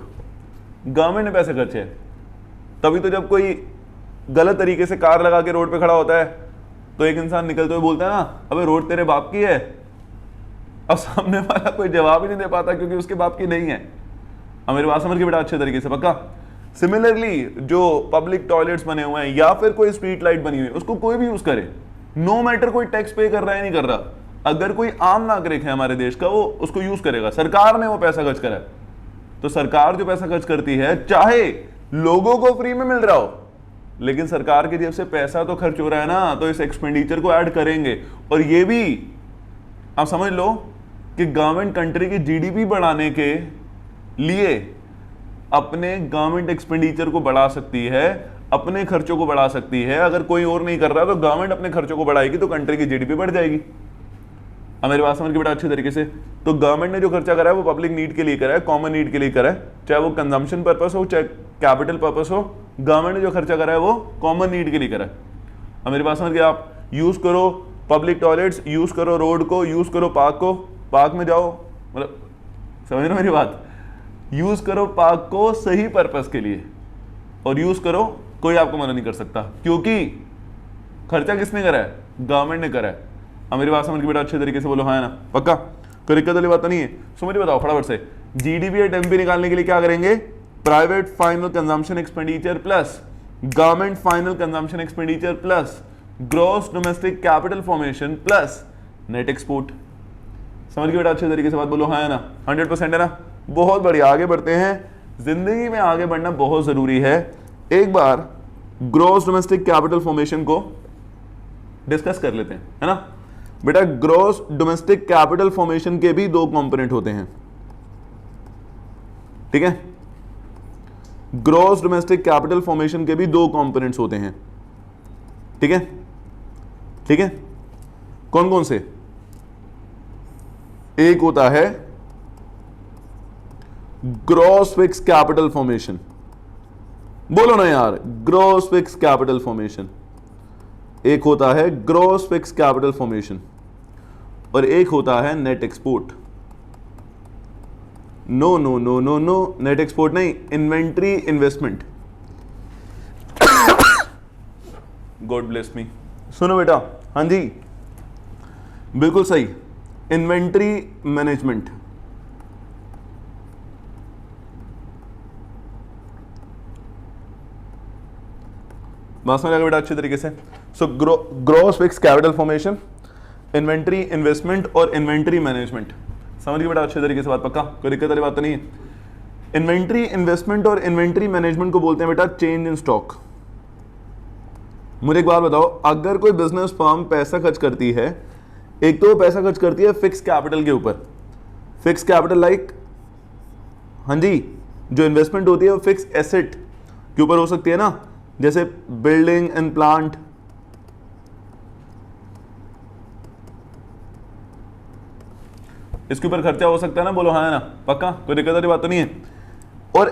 गवर्नमेंट ने पैसे खर्चे, तभी तो जब कोई गलत तरीके से कार लगा के रोड पे खड़ा होता है तो एक इंसान निकलते हुए बोलता है ना, अबे रोड तेरे बाप की है। अब सामने वाला कोई जवाब ही नहीं दे पाता क्योंकि उसके बाप की नहीं है। अब मेरी बात समझ के बेटा अच्छे तरीके से, पक्का। सिमिलरली जो पब्लिक टॉयलेट्स बने हुए हैं या फिर कोई स्ट्रीट लाइट बनी हुई है, उसको कोई भी यूज करे, नो मैटर कोई टैक्स पे कर रहा है नहीं कर रहा, अगर कोई आम नागरिक है हमारे देश का, वो उसको यूज करेगा। सरकार ने वो पैसा खर्च करा है, तो सरकार जो पैसा खर्च करती है, चाहे लोगों को फ्री में मिल रहा हो, लेकिन सरकार की जेब से पैसा तो खर्च हो रहा है ना, तो इस एक्सपेंडिचर को ऐड करेंगे। और ये भी आप समझ लो कि गवर्नमेंट कंट्री की जीडीपी बढ़ाने के लिए अपने गवर्नमेंट एक्सपेंडिचर को बढ़ा सकती है, अपने खर्चों को बढ़ा सकती है। अगर कोई और नहीं कर रहा तो गवर्नमेंट अपने खर्चों को बढ़ाएगी तो कंट्री की जीडीपी बढ़ जाएगी। अब मेरी बात समझ के बेटा अच्छे तरीके से, तो गवर्नमेंट ने जो खर्चा करा है वो पब्लिक नीड के लिए करा है, कॉमन नीड के लिए करा है, चाहे वो कंजम्पशन पर्पस हो चाहे कैपिटल पर्पस हो, गवर्नमेंट ने जो खर्चा करा है वो कॉमन नीड के लिए करा है। अब मेरी बात समझ के, आप यूज करो पब्लिक टॉयलेट्स, यूज करो रोड को, यूज करो पार्क को, पार्क में जाओ, मतलब समझ रहे मेरी बात, यूज करो पार्क को सही पर्पस के लिए और यूज करो, कोई आपको मना नहीं कर सकता, क्योंकि खर्चा किसने करा है? गवर्नमेंट ने करा है। अब मेरी बात समझ के बेटा अच्छे तरीके से बोलो हाँ है ना, पक्का, कोई दिक्कत वाली बात तो नहीं है। सो मुझे बताओ फटाफट से, जीडीपी और एमपी निकालने के लिए क्या करेंगे? Private final consumption expenditure plus government final consumption expenditure plus gross domestic capital formation plus net export. समझ के बेटा अच्छे तरीके से बात बोलो हाँ है ना, 100% है ना। बहुत बढ़िया, आगे बढ़ते हैं। जिंदगी में आगे बढ़ना बहुत जरूरी है। एक बार ग्रॉस डोमेस्टिक कैपिटल फॉर्मेशन को डिस्कस कर लेते हैं, है ना बेटा। ग्रॉस डोमेस्टिक कैपिटल फॉर्मेशन के भी दो कंपोनेंट होते हैं, ठीक है। ग्रॉस डोमेस्टिक कैपिटल फॉर्मेशन के भी दो कंपोनेंट्स होते हैं, ठीक है, ठीक है। कौन कौन से? एक होता है ग्रॉस फिक्स कैपिटल फॉर्मेशन, बोलो ना यार, ग्रॉस फिक्स कैपिटल फॉर्मेशन। एक होता है ग्रॉस फिक्स कैपिटल फॉर्मेशन और एक होता है net export. No no no no no, net export नहीं, inventory investment. God bless me. सुनो बेटा, हाँ जी बिल्कुल सही, इन्वेंट्री मैनेजमेंट। बात समझ आ गया बेटा अच्छे तरीके से। So gross fix capital formation, inventory investment और इन्वेंट्री मैनेजमेंट। समझ गए बेटा अच्छे तरीके से बात, पक्का, कोई दिक्कत वाली बात तो नहीं है। इन्वेंट्री इन्वेस्टमेंट और इन्वेंट्री मैनेजमेंट को बोलते हैं बेटा चेंज इन स्टॉक। मुझे एक बात बताओ, अगर कोई बिजनेस फर्म पैसा खर्च करती है, एक तो वो पैसा खर्च करती है फिक्स कैपिटल के ऊपर, फिक्स कैपिटल लाइक, हाँ जी, जो इन्वेस्टमेंट होती है वो फिक्स एसेट के ऊपर हो सकती है ना, जैसे बिल्डिंग एंड प्लांट, इसके ऊपर खर्चा हो सकता है ना, बोलो हाँ है ना, पक्का, कोई दिक्कत वाली बात तो नहीं है। और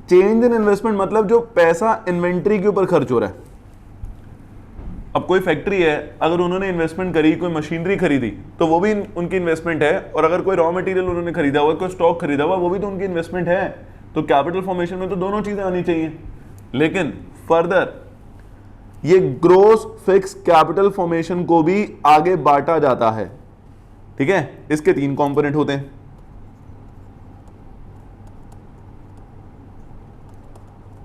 चेंज इन इन्वेस्टमेंट मतलब जो पैसा इन्वेंट्री के ऊपर खर्च हो रहा है। अब कोई फैक्ट्री है, अगर उन्होंने इन्वेस्टमेंट करी, कोई मशीनरी खरीदी, तो वो भी उनकी इन्वेस्टमेंट है, और अगर कोई रॉ मटेरियल उन्होंने खरीदा हुआ, कोई स्टॉक खरीदा हुआ, वो भी तो उनकी इन्वेस्टमेंट है। तो कैपिटल फॉर्मेशन में तो दोनों चीजें आनी चाहिए। लेकिन फर्दर ये ग्रॉस फिक्स कैपिटल फॉर्मेशन को भी आगे बांटा जाता है, ठीक है। इसके तीन कंपोनेंट होते हैं।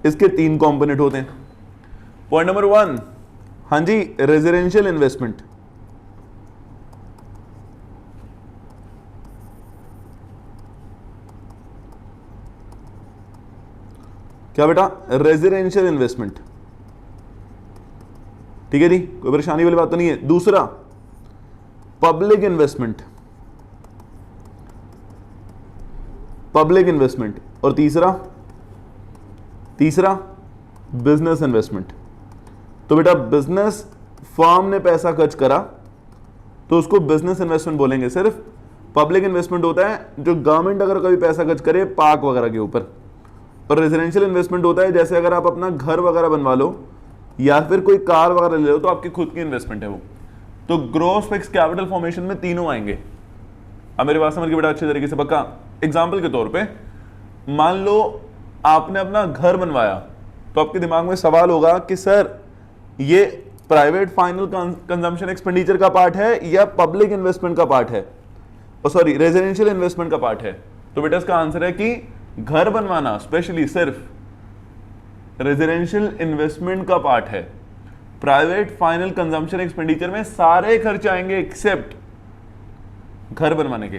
इसके तीन कंपोनेंट होते हैं। पॉइंट नंबर 1, हाँ जी, रेजिडेंशियल इन्वेस्टमेंट। क्या बेटा? रेजिडेंशियल इन्वेस्टमेंट, ठीक है जी, कोई परेशानी वाली बात तो नहीं है। दूसरा पब्लिक इन्वेस्टमेंट, पब्लिक इन्वेस्टमेंट। और तीसरा बिजनेस इन्वेस्टमेंट। तो बेटा बिजनेस फर्म ने पैसा खर्च करा तो उसको बिजनेस इन्वेस्टमेंट बोलेंगे। सिर्फ पब्लिक इन्वेस्टमेंट होता है जो गवर्नमेंट अगर कभी पैसा खर्च करे पार्क वगैरह के ऊपर, और रेजिडेंशियल इन्वेस्टमेंट होता है जैसे अगर आप अपना घर वगैरह बनवा लो या फिर कोई कार वगैरह ले लो तो आपकी खुद की इन्वेस्टमेंट है वो। तो ग्रॉस फिक्स कैपिटल फॉर्मेशन में तीनों आएंगे। अब मेरी बात समझ के बेटा अच्छे तरीके से, पक्का। एग्जांपल के तौर पे मान लो आपने अपना घर बनवाया, तो आपके दिमाग में सवाल होगा कि सर ये प्राइवेट फाइनल कंजम्पशन एक्सपेंडिचर का पार्ट है या पब्लिक इन्वेस्टमेंट का पार्ट है, सॉरी रेजिडेंशियल इन्वेस्टमेंट का पार्ट है। तो बेटा इसका आंसर है कि घर बनवाना स्पेशली सिर्फ रेजिडेंशियल इन्वेस्टमेंट का पार्ट है। प्राइवेट फाइनल कंजम्पशन एक्सपेंडिचर में सारे खर्च आएंगे एक्सेप्ट घर बनवाने के।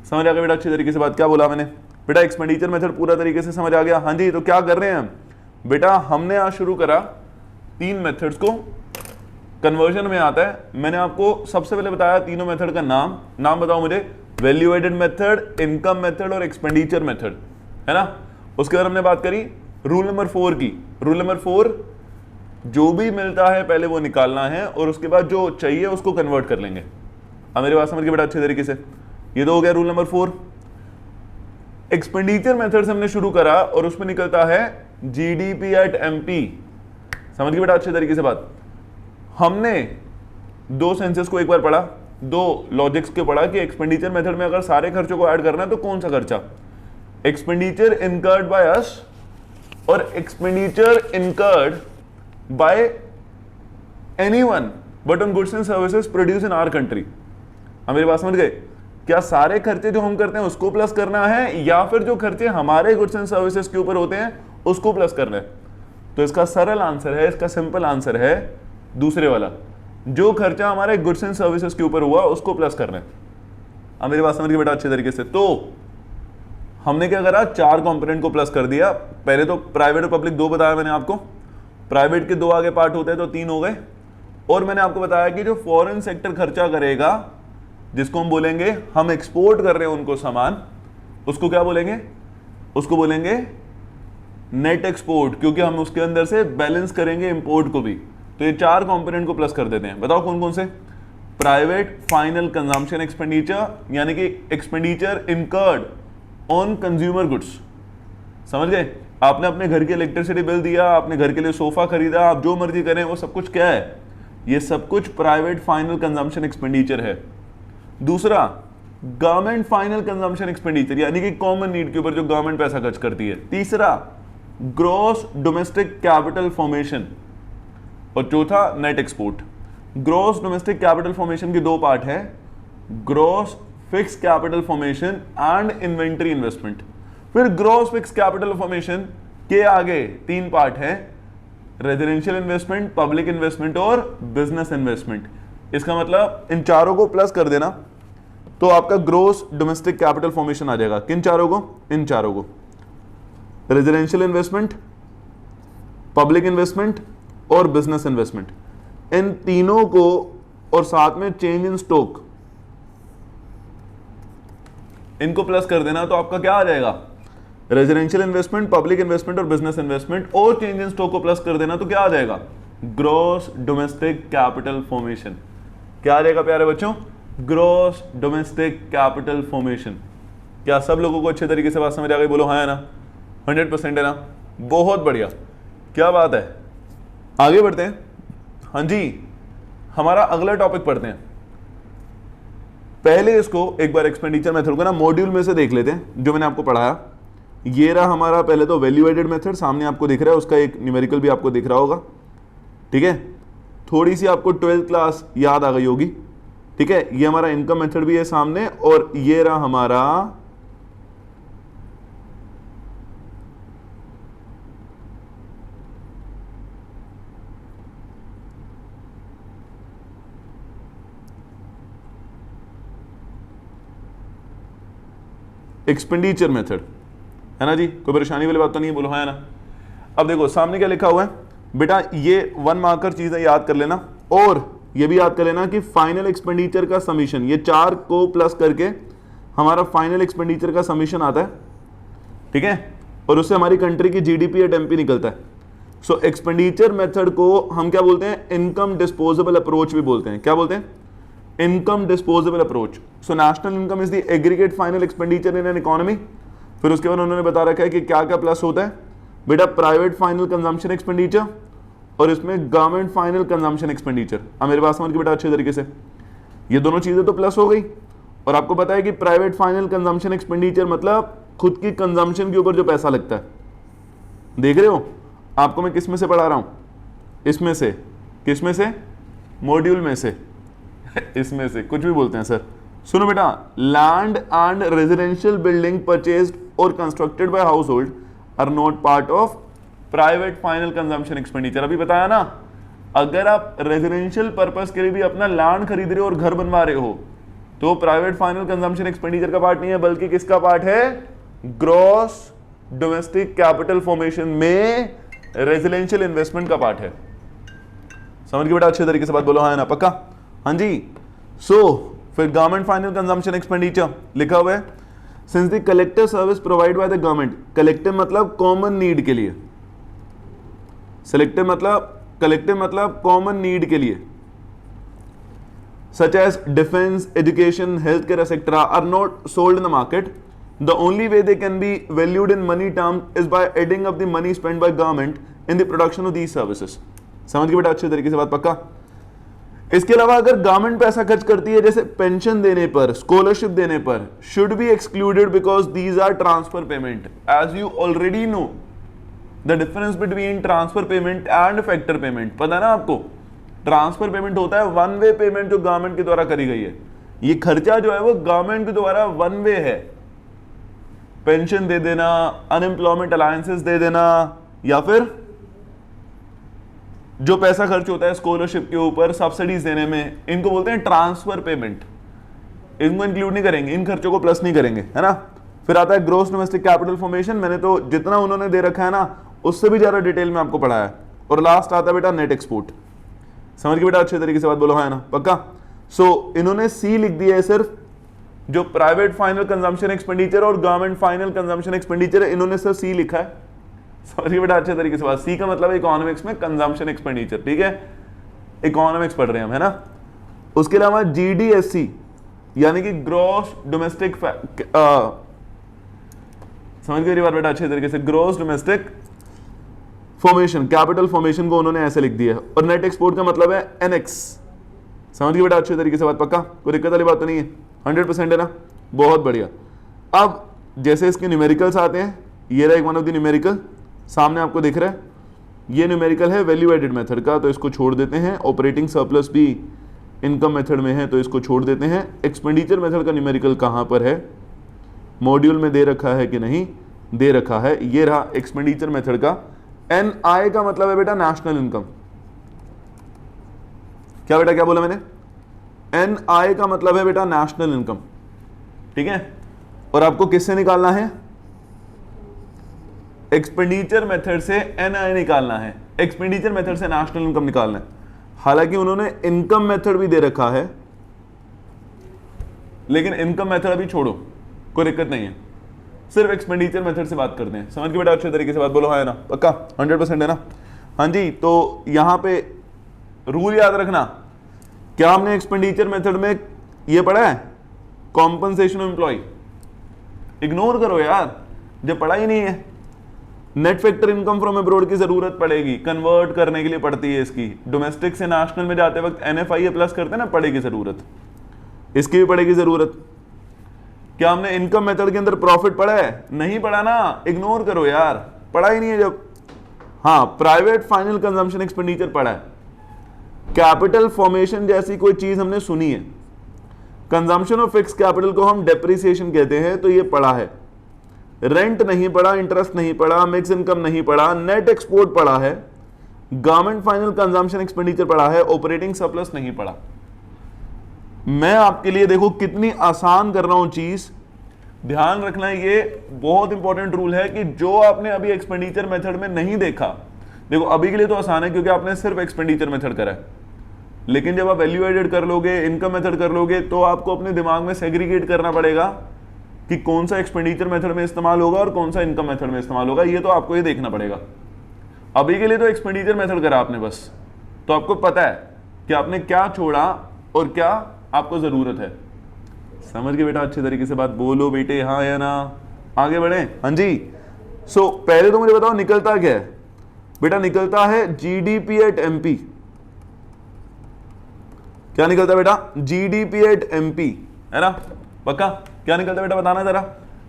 समझ आ गया बेटा अच्छी तरीके से बात? क्या बोला मैंने बेटा? एक्सपेंडिचर मेथड पूरा तरीके से समझ आ गया? हाँ जी। तो क्या कर रहे हैं हम बेटा? हमने आज शुरू करा 3 मेथड्स को, कन्वर्जन में आता है। मैंने आपको सबसे पहले बताया तीनों मेथड का नाम बताओ मुझे। Value added method, income method और एक्सपेंडिचर मेथड, है ना। उसके बाद हमने बात करी रूल नंबर 4 की। रूल नंबर 4, जो भी मिलता है पहले वो निकालना है और उसके बाद जो चाहिए उसको कन्वर्ट कर लेंगे। अब मेरी बात समझ के बेटा अच्छे तरीके से? ये तो हो गया रूल नंबर 4। एक्सपेंडिचर मेथड से हमने शुरू करा और उसमें निकलता है जीडीपी एट एमपी। समझ गए बेटा अच्छे तरीके से बात? हमने 2 सेंसेस को एक बार पढ़ा, 2 लॉजिक्स के पढ़ा कि एक्सपेंडिचर मेथड में अगर सारे खर्चों को ऐड करना है तो कौन सा खर्चा? एक्सपेंडिचर इनकर्ड बाय अस और expenditure incurred by anyone but on goods and services produce in our country. हम मेरी बात समझ गए? क्या सारे खर्चे जो हम करते हैं उसको प्लस करना है या फिर जो खर्चे हमारे गुड्स एंड सर्विसेज के ऊपर होते हैं उसको प्लस करना है? तो इसका सरल आंसर है, इसका सिंपल आंसर है दूसरे वाला, जो खर्चा हमारे गुड्स एंड सर्विसेज के ऊपर हुआ उसको प्लस करना है। अब मेरी बात समझ गए बेटा अच्छे तरीके से? तो हमने क्या करा? 4 कंपोनेंट को प्लस कर दिया। पहले तो प्राइवेट और पब्लिक 2 बताया मैंने आपको, प्राइवेट के 2 आगे पार्ट होते हैं तो 3 हो गए। और मैंने आपको बताया कि जो फॉरेन सेक्टर खर्चा करेगा, जिसको हम बोलेंगे हम एक्सपोर्ट कर रहे हैं उनको सामान, उसको क्या बोलेंगे? उसको बोलेंगे नेट एक्सपोर्ट, क्योंकि हम उसके अंदर से बैलेंस करेंगे इंपोर्ट को भी। तो ये 4 कंपोनेंट को प्लस कर देते हैं। बताओ कौन कौन से? प्राइवेट फाइनल कंजम्पशन एक्सपेंडिचर यानी कि expenditure incurred on consumer goods. समझ गए? आपने अपने घर की इलेक्ट्रिसिटी बिल दिया, आपने घर के लिए सोफा खरीदा, आप जो मर्जी करें, वो सब कुछ क्या है? ये सब कुछ प्राइवेट फाइनल कंजम्पशन एक्सपेंडिचर है। दूसरा गवर्नमेंट फाइनल कंजम्पशन एक्सपेंडिचर यानी कि कॉमन नीड के ऊपर जो गवर्नमेंट पैसा खर्च करती है। तीसरा ग्रॉस डोमेस्टिक कैपिटल फॉर्मेशन और चौथा net export. Gross domestic capital formation के 2 पार्ट है, gross fix capital formation and inventory investment. फिर ग्रॉस फिक्स कैपिटल फॉर्मेशन के आगे 3 पार्ट है, रेजिडेंशियल इन्वेस्टमेंट, पब्लिक इन्वेस्टमेंट और बिजनेस इन्वेस्टमेंट। इसका मतलब इन चारों को प्लस कर देना तो आपका ग्रॉस डोमेस्टिक कैपिटल फॉर्मेशन आ जाएगा। किन चारों को? इन चारों को, रेजिडेंशियल इन्वेस्टमेंट, पब्लिक इन्वेस्टमेंट और बिजनेस इन्वेस्टमेंट। इन तीनों को और साथ में चेंज इन स्टॉक, इनको प्लस कर देना तो आपका क्या आ जाएगा? रेजिडेंशियल इन्वेस्टमेंट, पब्लिक इन्वेस्टमेंट और बिजनेस इन्वेस्टमेंट और चेंज इन स्टॉक को प्लस कर देना तो क्या आ जाएगा? Gross domestic capital formation. क्या आ जाएगा प्यारे बच्चों? Gross domestic capital formation. क्या सब लोगों को अच्छे तरीके से बात समझ आ गई? बोलो हाँ है ना? 100% है ना? बहुत बढ़िया, क्या बात है। आगे बढ़ते हैं। हाँ जी, हमारा अगला टॉपिक पढ़ते हैं। पहले इसको एक बार एक्सपेंडिचर मेथड को ना मॉड्यूल में से देख लेते हैं जो मैंने आपको पढ़ाया। ये रहा हमारा पहले तो वैल्यू एडेड मेथड, सामने आपको दिख रहा है, उसका एक न्यूमेरिकल भी आपको दिख रहा होगा। ठीक है, थोड़ी सी आपको 12th क्लास याद आ गई होगी। ठीक है, ये हमारा इनकम मेथड भी है सामने और ये रहा हमारा एक्सपेंडिचर मेथड, है ना जी? कोई परेशानी वाली बात तो नहीं है? बोलो हाँ है ना? अब देखो सामने क्या लिखा हुआ है बेटा, ये 1 मार्कर चीजें याद कर लेना और ये भी याद कर लेना कि फाइनल एक्सपेंडिचर का समीशन, ये 4 को प्लस करके हमारा फाइनल एक्सपेंडिचर का समीशन आता है। ठीक है, और उससे हमारी कंट्री की जीडीपी एट एमपी निकलता है। सो एक्सपेंडिचर मेथड को हम क्या बोलते हैं? इनकम डिस्पोजेबल अप्रोच भी बोलते हैं। क्या बोलते हैं? Income disposable approach. So national income is the aggregate final expenditure in an economy. फिर उसके बाद उन्होंने बता रखा है कि क्या क्या प्लस होता है बेटा? प्राइवेट फाइनल कंजम्पशन एक्सपेंडिचर और इसमें गवर्नमेंट फाइनल कंजम्पशन एक्सपेंडिचर। अब मेरे पास समझ के बेटा अच्छे तरीके से, ये दोनों चीजें तो प्लस हो गई। और आपको पता है कि प्राइवेट फाइनल कंजम्पशन एक्सपेंडिचर मतलब खुद की कंजम्पशन के ऊपर जो पैसा लगता है, देख रहे हो आपको मैं किस में से पढ़ा रहा हूं, इसमें से, किस में से, मॉड्यूल में से इसमें से, कुछ भी बोलते हैं सर। सुनो बेटा, land and residential building purchased और constructed by household are not part of private final consumption expenditure. अभी बताया ना, अगर आप रेजिडेंशियल पर्पस के लिए भी अपना लैंड खरीद रहे हो और घर बनवा रहे हो तो प्राइवेट फाइनल कंजम्पशन एक्सपेंडिचर का पार्ट नहीं है, बल्कि किसका पार्ट है, ग्रॉस डोमेस्टिक कैपिटल फॉर्मेशन में रेजिडेंशियल इन्वेस्टमेंट का पार्ट है। समझ के बेटा अच्छे तरीके से बात बोलो, हाँ ना, पक्का, हाँ जी। फिर गवर्नमेंट फाइनल कंजम्पशन एक्सपेंडिचर लिखा हुआ है, since the collective service provide by the government, collective मतलब कॉमन नीड के लिए, कलेक्टिव मतलब कॉमन नीड के लिए, such as defense, education, healthcare, etc. are not sold in the market. The only way they can be valued in money terms is by adding up the money spent by government in the production of these services. समझ गए बेटा अच्छे तरीके से बात, पक्का। इसके अलावा अगर गवर्नमेंट पैसा खर्च करती है जैसे पेंशन देने पर, स्कॉलरशिप देने पर, should be excluded because these are transfer payment. As you already know the difference between transfer payment and factor payment, पता है ना आपको। ट्रांसफर पेमेंट होता है वन वे पेमेंट जो गवर्नमेंट के द्वारा करी गई है, ये खर्चा जो है वो गवर्नमेंट के द्वारा वन वे है, पेंशन दे देना, अनएम्प्लॉयमेंट अलायंसेस दे देना, या फिर जो पैसा खर्च होता है स्कॉलरशिप के ऊपर, सब्सिडीज देने में, इनको बोलते हैं ट्रांसफर पेमेंट। इनको इंक्लूड नहीं करेंगे, इन खर्चों को प्लस नहीं करेंगे, है ना। फिर आता है ग्रॉस डोमेस्टिक कैपिटल फॉर्मेशन, मैंने तो जितना उन्होंने दे रखा है ना उससे भी ज्यादा डिटेल में आपको पढ़ाया है। और लास्ट आता है बेटा नेट एक्सपोर्ट। समझ के बेटा अच्छे तरीके से बात बोलो, है ना, पक्का। इन्होंने सी लिख दिया है सिर्फ, जो प्राइवेट फाइनल कंजम्पशन एक्सपेंडिचर और गवर्नमेंट फाइनल कंजम्पशन एक्सपेंडिचर है, इन्होंने सिर्फ सी लिखा है। समझ के बेटा अच्छे तरीके से बात, सी का मतलब इकोनॉमिक्स में कंजम्पशन एक्सपेंडिचर, ठीक है, इकोनॉमिक्स पढ़ रहे हैं हम, है ना। उसके अलावा जीडीएससी यानी कि ग्रॉस डोमेस्टिक, समझ गए बात बेटा अच्छे तरीके से, gross domestic formation, capital formation को उन्होंने ऐसे लिख दिया है। और नेट एक्सपोर्ट का मतलब है एनएक्स। समझ गए बेटा अच्छे तरीके से बात, पक्का, कोई दिक्कत वाली बात तो नहीं है, 100% है ना, बहुत बढ़िया। अब जैसे इसके न्यूमेरिकल्स आते हैं, ये रहा एक वन ऑफ द न्यूमेरिकल, सामने आपको दिख रहा है, ये न्यूमेरिकल है वैल्यू एडेड मेथड का, तो इसको छोड़ देते हैं। ऑपरेटिंग सरप्लस भी इनकम मेथड में है तो इसको छोड़ देते हैं। एक्सपेंडिचर मेथड का न्यूमेरिकल कहाँ पर है, मॉड्यूल में दे रखा है कि नहीं दे रखा है, ये रहा एक्सपेंडिचर मेथड का। एनआई का मतलब है बेटा नेशनल इनकम। क्या बेटा, क्या बोला मैंने, एनआई का मतलब है बेटा नेशनल इनकम, ठीक है। और आपको किससे निकालना है, एक्सपेंडिचर मेथड से एनआई निकालना है, एक्सपेंडिचर मेथड से नेशनल इनकम निकालना है। हालांकि उन्होंने इनकम मेथड भी दे रखा है, लेकिन इनकम मेथड अभी छोड़ो, कोई दिक्कत नहीं है, सिर्फ एक्सपेंडिचर मेथड से बात करते हैं। समझ के बेटा अच्छे तरीके से बात बोलो, है ना, पक्का, 100% है ना। हाँ जी, तो यहां पे रूल याद रखना, क्या हमने एक्सपेंडिचर मेथड में ये पढ़ा है, कॉम्पनसेशन ऑफ एम्प्लॉय, इग्नोर करो यार, जब पढ़ा ही नहीं है। Net factor income from abroad की जरूरत पड़ेगी, कन्वर्ट करने के लिए पड़ती है इसकी, डोमेस्टिक से नेशनल में जाते वक्त NFIA प्लस करते हैं ना, पड़ेगी जरूरत, इसकी भी पड़ेगी जरूरत। क्या हमने इनकम मेथड के अंदर प्रॉफिट पढ़ा है, नहीं पढ़ा ना, इग्नोर करो यार, पढ़ा ही नहीं है जब। हाँ, प्राइवेट फाइनल कंजम्पशन एक्सपेंडिचर पढ़ा है, कैपिटल फॉर्मेशन जैसी कोई चीज हमने सुनी है, कंजम्पशन ऑफ फिक्स कैपिटल को हम डेप्रिसिएशन कहते हैं, तो ये पढ़ा है। रेंट नहीं पढ़ा, इंटरेस्ट नहीं पढ़ा, मिक्स इनकम नहीं पढ़ा, नेट एक्सपोर्ट पढ़ा है, गवर्नमेंट फाइनल कंजम्पशन एक्सपेंडिचर पढ़ा है, ऑपरेटिंग सरप्लस नहीं पढ़ा। मैं आपके लिए देखो कितनी आसान कर रहा हूं चीज, ध्यान रखना, ये बहुत इंपॉर्टेंट रूल है कि जो आपने अभी एक्सपेंडिचर मेथड में नहीं देखा, देखो अभी के लिए तो आसान है क्योंकि आपने सिर्फ एक्सपेंडिचर मेथड करा है, लेकिन जब आप वैल्यू एडेड कर लोगे, इनकम मेथड कर लोगे, तो आपको अपने दिमाग में सेग्रीगेट करना पड़ेगा कि कौन सा एक्सपेंडिचर मेथड में इस्तेमाल होगा और कौन सा इनकम मेथड में इस्तेमाल होगा, ये तो आपको ये देखना पड़ेगा। अभी के लिए तो एक्सपेंडिचर मेथड करा आपने बस, तो आपको पता है कि आपने क्या छोड़ा और क्या आपको जरूरत है। समझ के बेटा अच्छे तरीके से बात बोलो बेटे, हाँ या ना, आगे बढ़े। हाँ जी, पहले तो मुझे बताओ निकलता क्या है बेटा, निकलता है GDP एट MP। क्या निकलता है बेटा, GDP एट MP, है ना, पक्का। क्या निकलता है बेटा, बताना जरा,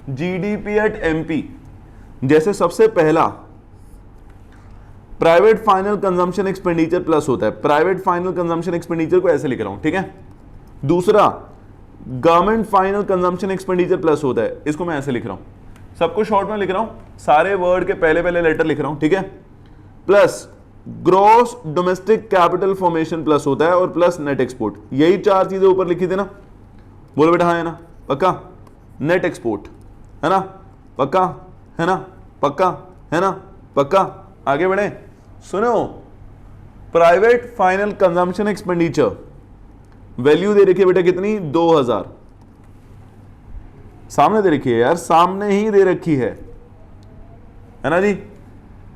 जीडीपी एट एमपी, जैसे सबसे पहला private final consumption expenditure plus होता है, प्राइवेट फाइनल कंजम्पशन एक्सपेंडिचर को ऐसे लिख रहा हूं, ठीक है। दूसरा government final consumption expenditure plus होता है, इसको मैं ऐसे लिख रहा हूं, सबको शॉर्ट में लिख रहा हूं, सारे वर्ड के पहले पहले लेटर लिख रहा हूं, ठीक है। Plus gross domestic capital formation plus होता है, और प्लस नेट एक्सपोर्ट। यही चार चीजें ऊपर लिखी थी ना, बोलो बेटा हाँ है ना, पक्का। नेट एक्सपोर्ट है ना, पक्का है ना, पक्का है ना, पक्का। आगे बढ़े, सुनो, private final consumption expenditure value दे रखी है बेटा कितनी, 2000, सामने दे रखी है यार, सामने ही दे रखी है ना जी।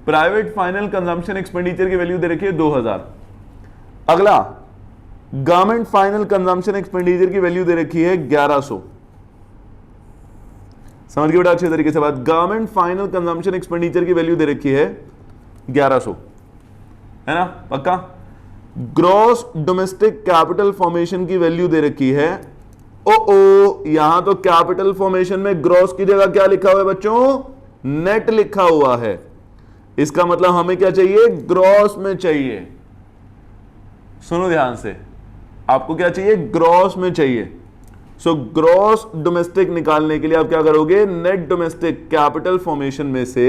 प्राइवेट फाइनल कंजम्पशन एक्सपेंडिचर की वैल्यू दे रखी है 2000। अगला गवर्नमेंट फाइनल कंजम्पशन एक्सपेंडिचर की वैल्यू दे रखी है 1100। समझ गए बेटा अच्छे तरीके से बात। गवर्नमेंट फाइनल कंजम्पशन एक्सपेंडिचर की वैल्यू दे रखी है 1100, है ना, पक्का। ग्रॉस डोमेस्टिक कैपिटल फॉर्मेशन की वैल्यू दे रखी है, यहां तो कैपिटल फॉर्मेशन में ग्रॉस की जगह क्या लिखा हुआ है बच्चों, नेट लिखा हुआ है। इसका मतलब हमें क्या चाहिए, ग्रॉस में चाहिए। सुनो ध्यान से, आपको क्या चाहिए, ग्रॉस में चाहिए। सो ग्रॉस डोमेस्टिक निकालने के लिए आप क्या करोगे, नेट डोमेस्टिक कैपिटल फॉर्मेशन में से,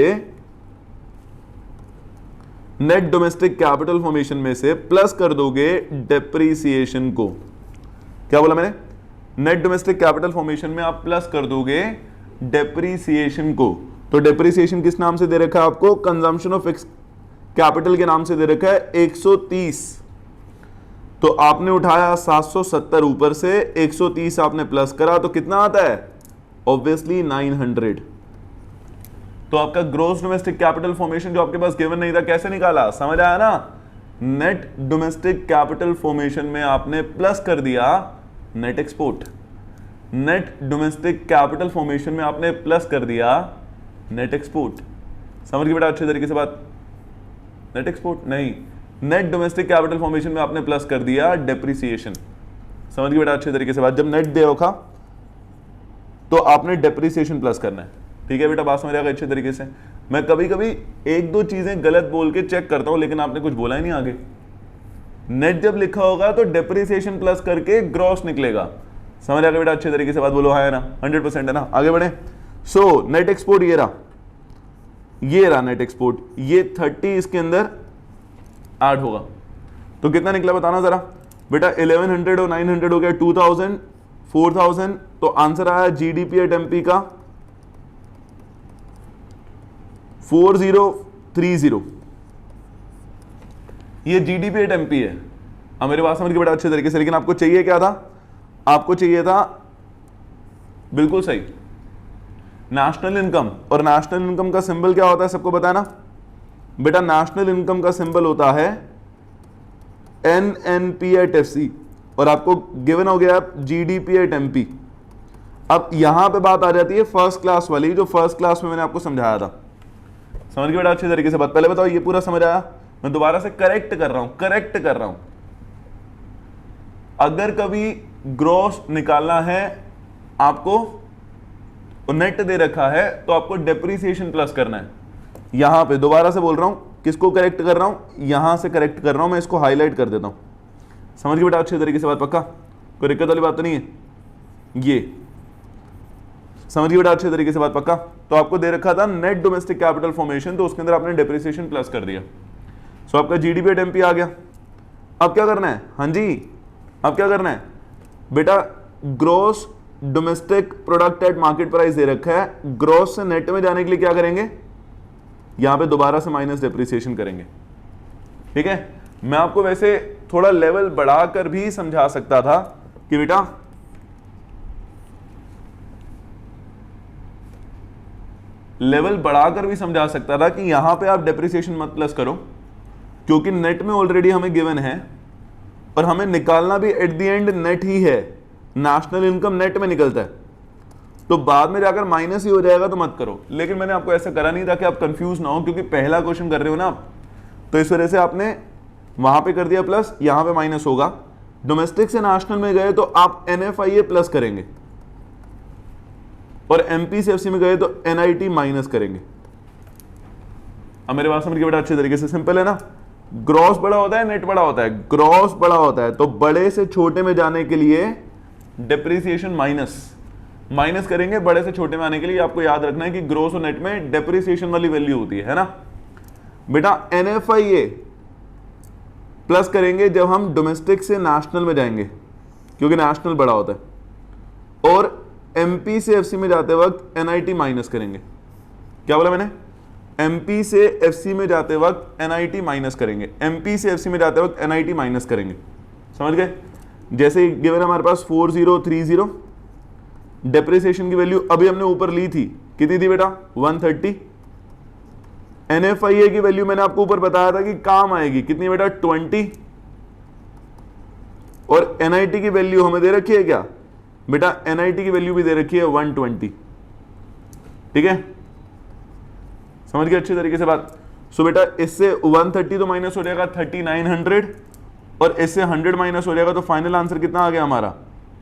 नेट डोमेस्टिक कैपिटल फॉर्मेशन में से प्लस कर दोगे डेप्रीसिएशन को। क्या बोला मैंने, नेट डोमेस्टिक कैपिटल फॉर्मेशन में आप प्लस कर दोगे डेप्रीसिएशन को। तो डेप्रीसिएशन किस नाम से दे रखा है आपको, कंजम्पशन ऑफ कैपिटल के नाम से दे रखा है 130। तो आपने उठाया 770 ऊपर से, 130 आपने प्लस करा, तो कितना आता है, ऑब्वियसली 900। तो आपका ग्रॉस डोमेस्टिक कैपिटल फॉर्मेशन जो आपके पास गिवन नहीं था, कैसे निकाला, समझ आया ना। नेट डोमेस्टिक कैपिटल फॉर्मेशन में आपने प्लस कर दिया net export, net domestic capital formation में आपने प्लस कर दिया नेट एक्सपोर्ट। समझ गए बेटा अच्छे तरीके से बात। नेट एक्सपोर्ट नहीं, नेट डोमेस्टिक कैपिटल फॉर्मेशन में आपने प्लस कर दिया डेप्रीसिएशन। समझ गए बेटा अच्छे तरीके से बात। जब नेट दे रखा तो आपने डेप्रीसिएशन प्लस करना है, ठीक है बेटा, बात समझ आएगा अच्छे तरीके से। मैं कभी कभी एक दो चीजें गलत बोल के चेक करता हूं, लेकिन आपने कुछ बोला ही नहीं आगे। नेट जब लिखा होगा तो डेप्रीसिएशन प्लस करके ग्रॉस निकलेगा। समझ आएगा बेटा अच्छे तरीके से बात, बोलो हाँ है ना, 100% है ना। आगे बढ़े। सो नेट एक्सपोर्ट ये रहा, ये रहा नेट एक्सपोर्ट, ये 30 इसके अंदर ऐड होगा, तो कितना निकला बताना जरा बेटा। 1100 और 900 हो गया 2000, 4000। तो आंसर आया जीडीपी एट एमपी का 4030। ये जीडीपी एट एमपी है। अब मेरे पास समझ के बड़ा अच्छे तरीके से, लेकिन आपको चाहिए क्या था, आपको चाहिए था बिल्कुल सही नेशनल इनकम। और नेशनल इनकम का सिंबल क्या होता है, सबको पता है ना बेटा। नेशनल इनकम का सिंबल होता है एनएनपी एट एफसी, और आपको गिवन हो गया जीडीपी एट एमपी। अब यहां पे बात आ जाती है फर्स्ट क्लास वाली, जो फर्स्ट क्लास में मैंने आपको समझाया था। समझ गए बेटा अच्छे तरीके से बात। पहले बताओ ये पूरा समझ आया, मैं दोबारा से करेक्ट कर रहा हूं। अगर कभी ग्रॉस निकालना है आपको, नेट दे रखा है, तो आपको डेप्रीसिएशन प्लस करना है। यहां पे दोबारा से बोल रहा हूं, किसको करेक्ट कर रहा हूं, यहां से करेक्ट कर रहा हूं, मैं इसको हाईलाइट कर देता हूं। समझ गए बेटा अच्छे तरीके से बात, पक्का, कोई दिक्कत वाली बात तो नहीं है। ये समझ गए बेटा अच्छे तरीके से बात, पक्का। तो आपको दे रखा था नेट डोमेस्टिक कैपिटल फॉर्मेशन, तो उसके अंदर आपने डेप्रिसिएशन प्लस कर दिया। सो आपका जीडीपी एट एमपी आ गया। अब क्या करना है, हाँ जी, अब क्या करना है बेटा, gross domestic product at market price दे रखा है, ग्रॉस से नेट में जाने के लिए क्या करेंगे, यहां पे दोबारा से माइनस डेप्रिसिएशन करेंगे, ठीक है। मैं आपको वैसे थोड़ा लेवल बढ़ाकर भी समझा सकता था कि बेटा लेवल बढ़ाकर भी समझा सकता था कि यहां पे आप डेप्रिसिएशन मत प्लस करो, क्योंकि नेट में ऑलरेडी हमें गिवन है और हमें निकालना भी एट द एंड नेट ही है। नेशनल इनकम नेट में निकलता है, तो बाद में जाकर माइनस ही हो जाएगा, तो मत करो। लेकिन मैंने आपको ऐसा करा नहीं था कि आप कंफ्यूज ना हो, क्योंकि पहला क्वेश्चन कर रहे हो ना आप, तो इस वजह से आपने वहां पे कर दिया प्लस, यहां पे माइनस होगा। डोमेस्टिक से नेशनल में गए तो आप NFIA प्लस करेंगे, और एमपी से एफसी में गए तो एनआईटी माइनस करेंगे। अब मेरे पास समझ के बेटा अच्छे तरीके से, सिंपल है ना। ग्रॉस बड़ा होता है, नेट बड़ा होता है, ग्रॉस बड़ा होता है तो बड़े से छोटे में जाने के लिए डेप्रिसिएशन माइनस करेंगे, बड़े से छोटे में आने के लिए आपको याद रखना है कि ग्रोस और नेट में डेप्रिसिएशन वाली वैल्यू होती है ना बेटा। एनएफआईए प्लस करेंगे जब हम डोमेस्टिक से नेशनल में जाएंगे, क्योंकि नेशनल बड़ा होता है। और एमपी से एफसी में जाते वक्त एनआईटी माइनस करेंगे। क्या बोला मैंने? एमपी से एफसी में जाते वक्त एनआईटी माइनस करेंगे, एमपी से एफसी में जाते वक्त एनआईटी माइनस करेंगे। समझ गए? जैसे गिवन हमारे पास 4030, डेप्रिसिएशन की वैल्यू अभी हमने ऊपर ली थी, कितनी थी बेटा? 130। एनएफआईए की वैल्यू मैंने आपको ऊपर बताया था कि काम आएगी, कितनी बेटा? 20। और एनआईटी की वैल्यू हमें दे रखी है क्या बेटा? एनआईटी की वैल्यू भी दे रखी है 120। ठीक है, समझ गए अच्छे तरीके से बात। सो बेटा इससे 130 तो माइनस हो जाएगा 3900, और इससे 100 माइनस हो जाएगा तो फाइनल आंसर कितना आ गया हमारा?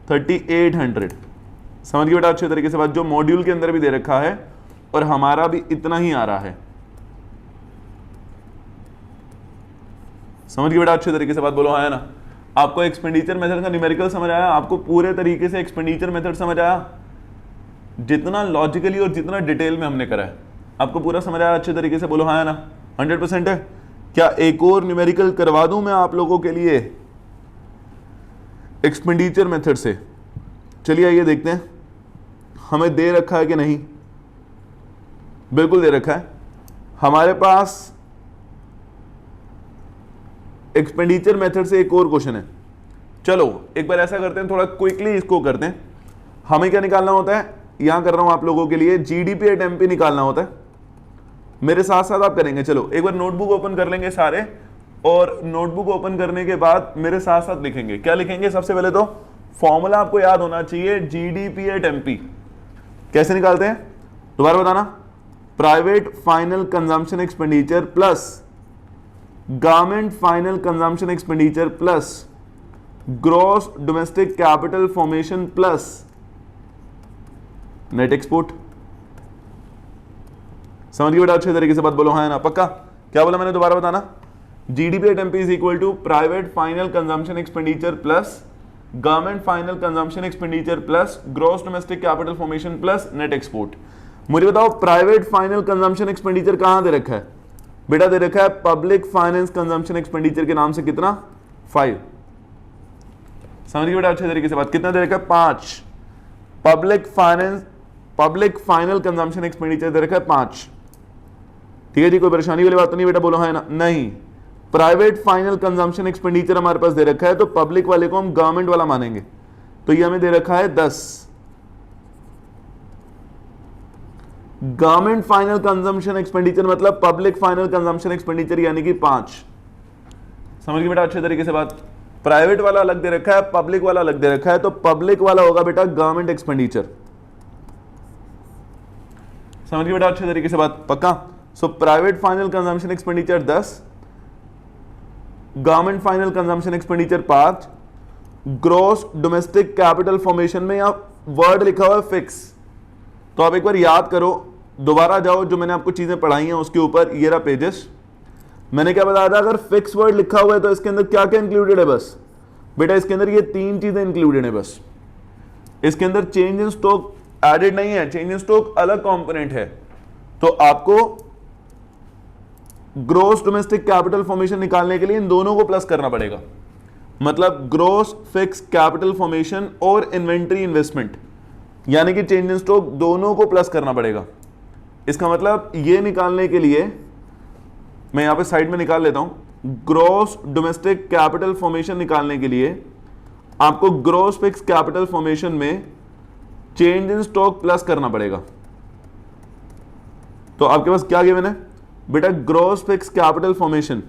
3800। समझ गए बेटा अच्छे तरीके से बात, जो मॉड्यूल के अंदर भी दे रखा है और हमारा भी इतना ही आ रहा है। समझ गए बेटा अच्छे तरीके से बात, बोलो हाँ है ना। आपको एक्सपेंडिचर मेथड का न्यूमेरिकल समझ आया? आपको पूरे तरीके से एक्सपेंडिचर मेथड समझ आया? जितना लॉजिकली और जितना डिटेल में हमने करा है आपको पूरा समझ आया अच्छे तरीके से, बोलो हाँ है ना। 100% है। क्या एक और न्यूमेरिकल करवा दूं मैं आप लोगों के लिए एक्सपेंडिचर मेथड से? चलिए आइए देखते हैं हमें दे रखा है कि नहीं। बिल्कुल दे रखा है हमारे पास। एक्सपेंडिचर मेथड से एक और क्वेश्चन है। चलो एक बार ऐसा करते हैं, थोड़ा क्विकली इसको करते हैं। हमें क्या निकालना होता है? यहां कर रहा हूं आप लोगों के लिए, जीडीपी एट एमपी निकालना होता है। मेरे साथ साथ आप करेंगे। चलो एक बार नोटबुक ओपन कर लेंगे सारे, और नोटबुक ओपन करने के बाद मेरे साथ साथ लिखेंगे। क्या लिखेंगे? सबसे पहले तो फॉर्मूला आपको याद होना चाहिए, जीडीपी एट एमपी। कैसे निकालते हैं दोबारा बताना? Private final consumption expenditure plus government final consumption expenditure plus gross domestic capital formation plus net export. समझ गए बेटा अच्छे तरीके से बात, बोलो हाँ ना पक्का? क्या बोला मैंने दोबारा बताना? GDP at MP is equal to private final consumption expenditure plus government final consumption expenditure plus gross domestic capital formation plus net export. मुझे बताओ प्राइवेट फाइनल कंजम्पशन एक्सपेंडिचर कहां दे रखा है बेटा? दे रखा है पब्लिक फाइनेंस कंजम्पशन एक्सपेंडिचर के नाम से। कितना? 5। समझ गए बेटा अच्छे तरीके से बात? कितना दे रखा है? 5। पब्लिक फाइनल कंजम्पशन एक्सपेंडिचर दे रखा है 5। ठीक है जी, कोई परेशानी वाली बात तो नहीं बेटा? बोलो हाँ ना। नहीं, प्राइवेट फाइनल कंजम्पशन एक्सपेंडिचर हमारे पास दे रखा है तो पब्लिक वाले को हम गवर्नमेंट वाला मानेंगे, तो ये हमें दे रखा है 10। गवर्नमेंट फाइनल कंजम्पशन एक्सपेंडिचर मतलब पब्लिक फाइनल कंजम्पशन एक्सपेंडिचर यानी कि 5। समझ गए बेटा अच्छे तरीके से बात? प्राइवेट वाला अलग दे रखा है, पब्लिक वाला अलग दे रखा है, तो पब्लिक वाला होगा बेटा गवर्नमेंट एक्सपेंडिचर। समझ गए बेटा अच्छे तरीके से बात? पक्का? So private final consumption expenditure 10, government final consumption expenditure 5, gross domestic capital formation में यहां वर्ड लिखा हुआ है फिक्स। तो आप एक बार याद करो, दोबारा जाओ जो मैंने आपको चीजें पढ़ाई हैं उसके ऊपर, ये रहा पेजेस। मैंने क्या बताया था? अगर फिक्स वर्ड लिखा हुआ है तो इसके अंदर क्या क्या इंक्लूडेड है? बस बेटा इसके अंदर ये 3 चीजें इंक्लूडेड है बस। इसके अंदर चेंज इन स्टॉक एडेड नहीं है, चेंज इन स्टॉक अलग कंपोनेंट है। तो आपको ग्रोस डोमेस्टिक कैपिटल फॉर्मेशन निकालने के लिए इन दोनों को प्लस करना पड़ेगा। मतलब ग्रोस फिक्स कैपिटल फॉर्मेशन और इन्वेंट्री इन्वेस्टमेंट यानी कि चेंज इन स्टॉक दोनों को प्लस करना पड़ेगा। इसका मतलब ये निकालने के लिए मैं यहां पे साइड में निकाल लेता हूं। ग्रोस डोमेस्टिक कैपिटल फॉर्मेशन निकालने के लिए आपको ग्रोस फिक्स कैपिटल फॉर्मेशन में चेंज इन स्टॉक प्लस करना पड़ेगा। तो आपके पास क्या गिवन है बेटा? ग्रोस फिक्स कैपिटल फॉर्मेशन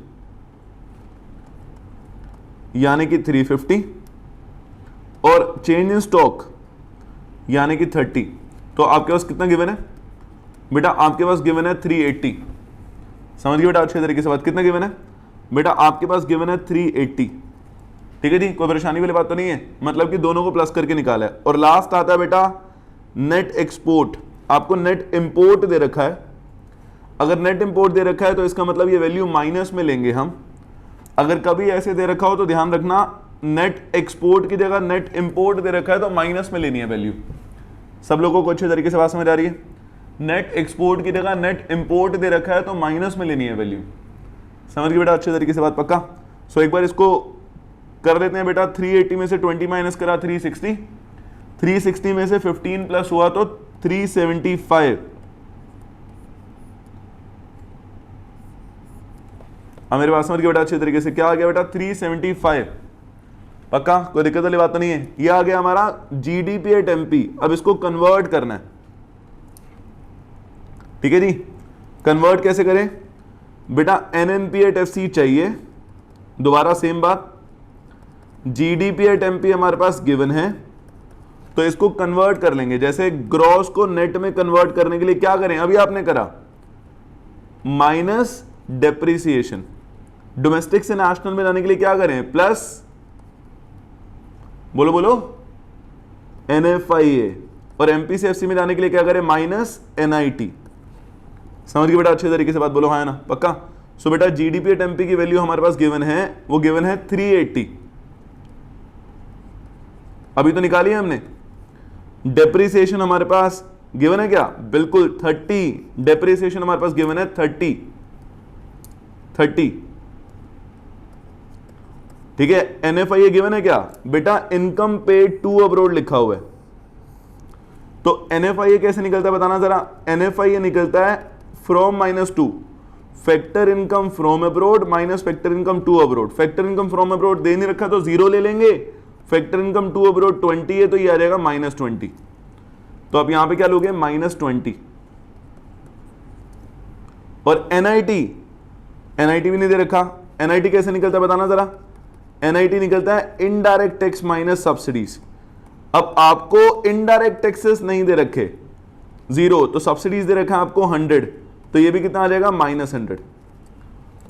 यानी कि 350 और चेंज इन स्टॉक यानी कि 30। तो आपके पास कितना गिवन है बेटा? आपके पास गिवन है 380। समझ गए बेटा अच्छे तरीके से बात? कितना गिवन है बेटा? आपके पास गिवन है 380। ठीक है जी, कोई परेशानी वाली बात तो नहीं है? मतलब कि दोनों को प्लस करके निकाला है। और लास्ट आता है बेटा नेट एक्सपोर्ट, आपको नेट इंपोर्ट दे रखा है। अगर नेट इंपोर्ट दे रखा है तो इसका मतलब ये वैल्यू माइनस में लेंगे हम। अगर कभी ऐसे दे रखा हो तो ध्यान रखना, नेट एक्सपोर्ट की जगह नेट इंपोर्ट दे रखा है तो माइनस में लेनी है वैल्यू। सब लोगों को अच्छे तरीके से बात समझ आ रही है? नेट एक्सपोर्ट की जगह नेट इंपोर्ट दे रखा है तो माइनस में लेनी है वैल्यू। समझ गए बेटा अच्छे तरीके से बात? पक्का? सो एक बार इसको कर लेते हैं बेटा। 380 में से 20 माइनस करा 360, 360 में से 15 प्लस हुआ तो 375। मेरे पास समझ गया बेटा अच्छे तरीके से? क्या आ गया बेटा? 375। पक्का? कोई दिक्कत वाली बात तो नहीं है? ये आ गया हमारा जीडीपी एट एमपी। अब इसको कन्वर्ट करना है, ठीक है जी। कन्वर्ट कैसे करें बेटा? एनएनपी एट एफसी चाहिए। दोबारा सेम बात, जीडीपी एट एमपी हमारे पास गिवन है तो इसको कन्वर्ट कर लेंगे। जैसे ग्रॉस को नेट में कन्वर्ट करने के लिए क्या करें? अभी आपने करा माइनस डेप्रिसिएशन। डोमेस्टिक से नेशनल में लाने के लिए क्या करें? प्लस, बोलो बोलो, एनएफआईए। और एमपी से एफसी में जाने के लिए क्या करें? Minus NIT. समझ गए बेटा अच्छे तरीके से बात? बोलो हाँ है ना? पक्का? सो बेटा जीडीपी एट एमपी की वैल्यू हमारे पास गिवन है, वो गिवन है 380। अभी तो निकाली है हमने। डेप्रिसिएशन हमारे पास गिवन है क्या? बिल्कुल 30। डेप्रिसिएशन हमारे पास गिवन है 30। ठीक है। एनएफआईए गिवन है क्या बेटा? इनकम पेड टू अब्रोड लिखा हुआ है। तो एनएफआईए कैसे निकलता है बताना जरा? एनएफआईए निकलता है from -2, factor income from abroad minus factor income to abroad. Factor income from abroad दे नहीं रखा तो 0 ले लेंगे। फैक्टर इनकम टू अब्रोड 20 है तो ये आ जाएगा -20। तो आप यहां पे क्या लोगे? -20। और एनआईटी, एनआईटी भी नहीं दे रखा। एनआईटी कैसे निकलता है बताना जरा? एनआईटी निकलता है इनडायरेक्ट टैक्स माइनस सब्सिडीज। अब आपको इनडायरेक्ट टैक्सेस नहीं दे रखे 0, तो सब्सिडीज दे रखा है आपको 100, तो ये भी कितना आ जाएगा? -100।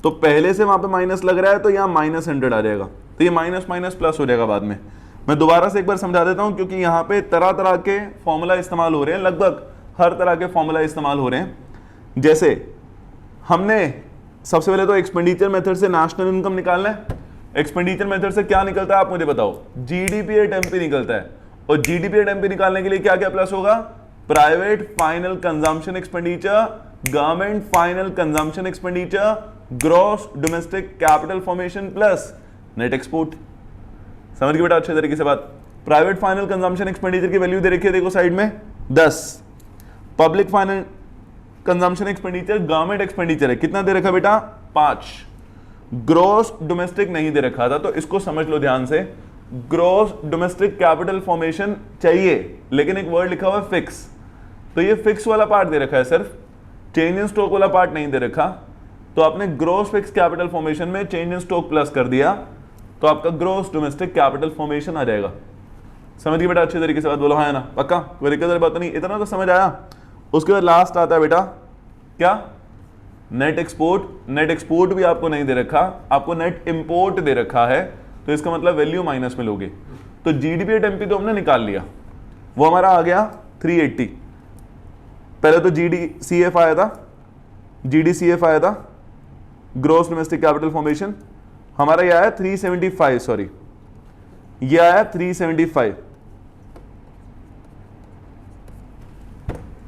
तो पहले से वहां पे माइनस लग रहा है तो यहां -100 आ जाएगा, तो ये माइनस माइनस प्लस हो जाएगा बाद में। मैं दोबारा से एक बार समझा देता हूं क्योंकि यहां पे तरह तरह के फॉर्मूला इस्तेमाल हो रहे हैं, लगभग हर तरह के फॉर्मूला इस्तेमाल हो रहे हैं। जैसे हमने सबसे पहले तो एक्सपेंडिचर मेथड से नेशनल इनकम निकालना है। एक्सपेंडिचर मेथड से क्या निकलता है आप मुझे बताओ? जीडीपी एट एमपी निकलता है। और जीडीपी एट एमपी निकालने के लिए क्या क्या प्लस होगा? Private final consumption expenditure, government final consumption expenditure, gross domestic capital formation plus net export. समझ गए बेटा अच्छे तरीके से बात? प्राइवेट फाइनल कंजम्पशन एक्सपेंडिचर की वैल्यू दे रखी है, देखो साइड में 10। Public final consumption expenditure government expenditure है, कितना दे रखा बेटा? 5। ग्रॉस डोमेस्टिक नहीं दे रखा था तो इसको समझ लो ध्यान से। ग्रॉस डोमेस्टिक कैपिटल फॉर्मेशन चाहिए, लेकिन एक वर्ड लिखा हुआ है फिक्स, तो ये फिक्स वाला पार्ट दे रखा है, सिर्फ चेंज इन स्टॉक वाला पार्ट नहीं दे रखा। तो आपने ग्रॉस फिक्स कैपिटल फॉर्मेशन में चेंज इन स्टॉक प्लस कर दिया तो आपका ग्रॉस डोमेस्टिक कैपिटल फॉर्मेशन आ जाएगा। समझ गए बेटा अच्छे तरीके से बात? बोलो हाँ है ना? पक्का? कोई दिक्कत वाली बात नहीं? इतना तो समझ आया। उसके बाद लास्ट आता है बेटा क्या? Net export. नेट एक्सपोर्ट भी आपको नहीं दे रखा, आपको नेट इंपोर्ट दे रखा है, तो इसका मतलब वैल्यू माइनस में लोगे। तो जीडीपी एट एमपी तो हमने निकाल लिया, वो हमारा आ गया 380। पहले तो जीडीसीएफ आया था, जीडीसीएफ आया था, ग्रॉस डोमेस्टिक कैपिटल फॉर्मेशन हमारा ये आया 375, सॉरी ये आया 375।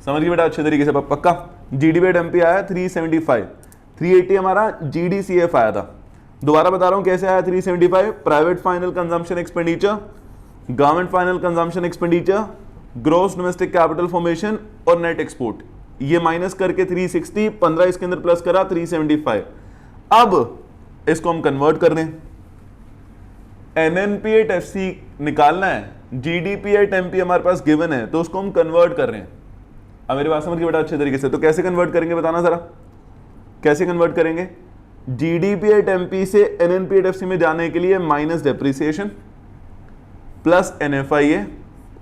समझ गए बेटा अच्छे तरीके से? पक्का? जीडीपी एट एमपी आया 375, 380 हमारा जीडीसीएफ आया था। दोबारा बता रहा हूं कैसे आया 375। Private final consumption expenditure, government final consumption expenditure, gross domestic capital formation और नेट एक्सपोर्ट, ये माइनस करके 360, 15 इसके अंदर प्लस करा 375। अब इसको हम कन्वर्ट कर दें। एनएनपी एट एफसी निकालना है, जीडीपी एट एमपी हमारे पास गिवन है, तो उसको हम कन्वर्ट कर रहे हैं। अब मेरी बात समझ गए बेटा अच्छे तरीके से? तो कैसे कन्वर्ट करेंगे बताना जरा? कैसे कन्वर्ट करेंगे? जीडीपी एट एमपी से एनएनपी एट एफसी में जाने के लिए माइनस डेप्रिसिएशन प्लस एनएफआईए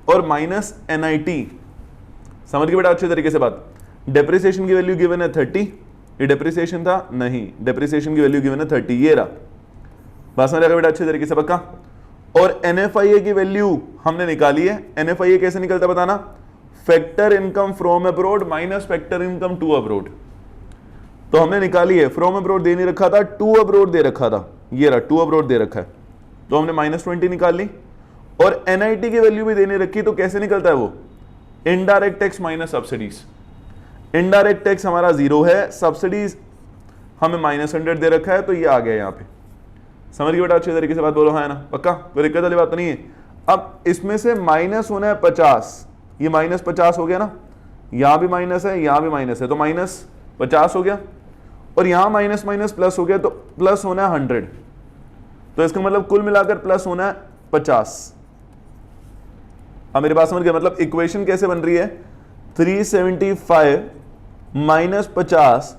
और माइनस एनआईटी। समझ गए बेटा अच्छे तरीके से बात? डेप्रिसिएशन की वैल्यू गिवन है 30, ये डेप्रिसिएशन था नहीं, डेप्रिसिएशन की वैल्यू गिवन है 30, ये रहा। बात समझ आएगा बेटा अच्छे तरीके से? पक्का? और एनएफआईए की वैल्यू हमने निकाली है। एनएफआईए कैसे निकलता बताना? Factor income from abroad minus factor income to abroad. तो हमने निकाली है, फ्रॉम अब्रॉड दे नहीं रखा था, टू अब्रॉड दे रखा था, ये रहा टू अब्रॉड दे रखा है, तो हमने -20 निकाल ली। और एनआईटी की वैल्यू भी देने रखी, तो कैसे निकलता है वो, indirect tax minus subsidies. Indirect tax हमारा 0 है, सब्सिडीज हमें -100 दे रखा है, तो ये आ गया यहाँ पे। समझ गए बेटा, अच्छे तरीके से बात बोलो, है ना, पक्का, कोई दिक्कत वाली बात तो नहीं है। अब इसमें से माइनस होना है 50, ये -50 हो गया ना, यहां भी माइनस है, यहां भी माइनस है, तो -50 हो गया, और यहां माइनस माइनस प्लस हो गया, तो प्लस होना है 100, तो इसका मतलब कुल मिलाकर प्लस होना है 50। अब मेरे पास समझ गया, मतलब इक्वेशन कैसे बन रही है, 375 -50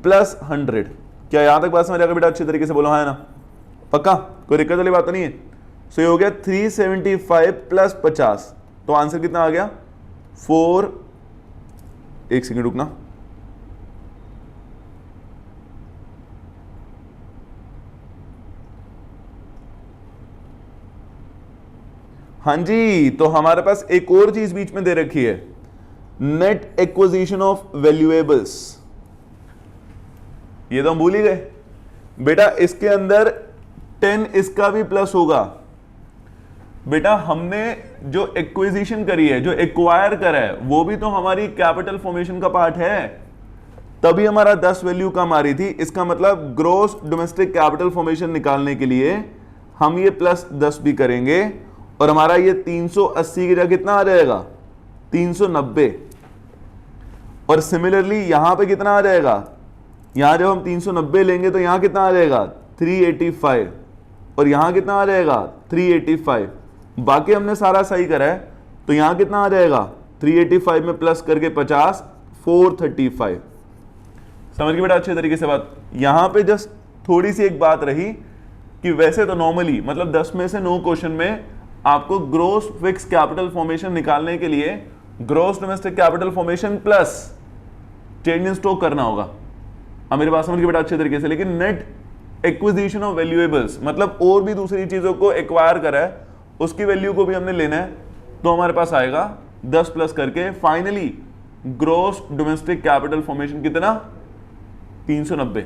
+ 100। क्या यहां तक बात समझ आ गई बेटा, अच्छे तरीके से बोलो, है ना, पक्का, कोई दिक्कत वाली बात तो नहीं है। सो ये हो गया 375 + 50, तो आंसर कितना आ गया 4। एक सेकंड रुकना, हाँ जी, तो हमारे पास एक और चीज बीच में दे रखी है, नेट एक्विजिशन ऑफ वैल्यूएबल्स। ये तो हम भूल ही गए बेटा, इसके अंदर 10 इसका भी प्लस होगा। बेटा हमने जो एक्विजिशन करी है, जो एक्वायर करा है, वो भी तो हमारी कैपिटल फॉर्मेशन का पार्ट है, तभी हमारा 10 वैल्यू कम आ रही थी। इसका मतलब ग्रोस डोमेस्टिक कैपिटल फॉर्मेशन निकालने के लिए हम ये +10 भी करेंगे, और हमारा ये 380 की जगह कितना आ जाएगा 390। और सिमिलरली यहां पे कितना आ जाएगा, यहां जब हम 390 लेंगे तो यहां कितना आ जाएगा 385, और यहां कितना आ जाएगा 385। बाकी हमने सारा सही करा है, तो यहां कितना आ जाएगा 385 में प्लस करके 50, 435। समझ गए बेटा अच्छे तरीके से बात। यहां पे जस्ट थोड़ी सी एक बात रही कि वैसे तो नॉर्मली मतलब 10 में से 9 क्वेश्चन में आपको ग्रोस फिक्स कैपिटल फॉर्मेशन निकालने के लिए gross domestic capital formation plus change in stock करना होगा। अब मेरे पास समझ गए बेटा अच्छे तरीके से। लेकिन नेट एक्विजिशन ऑफ वैल्यूएबल्स मतलब और भी दूसरी चीजों को एक्वायर करा है, उसकी वैल्यू को भी हमने लेना है, तो हमारे पास आएगा 10 प्लस करके finally gross domestic capital formation कितना 390।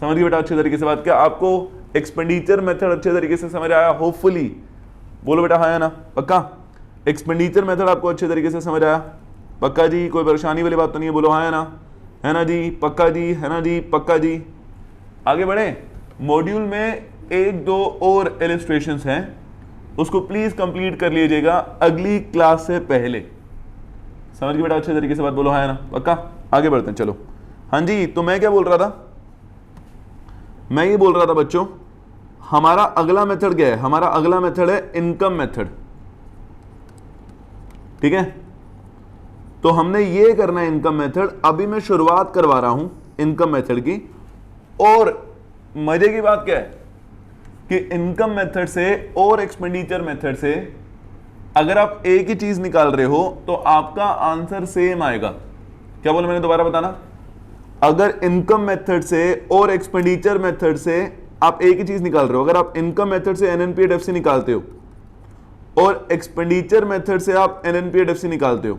समझ गए बेटा अच्छे तरीके से बात। क्या आपको एक्सपेंडिचर मेथड अच्छे तरीके से समझ आया? होपफुली बोलो बेटा, हाँ या ना, पक्का। एक्सपेंडिचर मेथड आपको अच्छे तरीके से समझ आया? पक्का जी, कोई परेशानी वाली बात तो नहीं है? बोलो हाँ या ना, है ना जी, पक्का जी, है ना जी, पक्का जी। आगे बढ़े। मॉड्यूल में 1-2 और इलस्ट्रेशंस हैं, उसको प्लीज कंप्लीट कर लीजिएगा अगली क्लास से पहले। समझ गए बेटा अच्छे तरीके से बात? बोलो हाँ या ना, पक्का। आगे बढ़ते हैं, चलो। हाँ जी, तो मैं क्या बोल रहा था, मैं ये बोल रहा था बच्चों, हमारा अगला मेथड क्या है? हमारा अगला मेथड है इनकम मेथड, ठीक है। तो हमने ये करना है इनकम मेथड। अभी मैं शुरुआत करवा रहा हूं इनकम मेथड की। और मजे की बात क्या है कि इनकम मेथड से और एक्सपेंडिचर मेथड से अगर आप एक ही चीज निकाल रहे हो तो आपका आंसर सेम आएगा। क्या बोला मैंने, दोबारा बताना। अगर इनकम मेथड से और एक्सपेंडिचर मेथड से आप एक ही चीज निकाल रहे हो, अगर आप इनकम मेथड से एनएनपीएडएफसी निकालते हो और एक्सपेंडिचर मेथड से आप एनएनपीएडएफसी निकालते हो,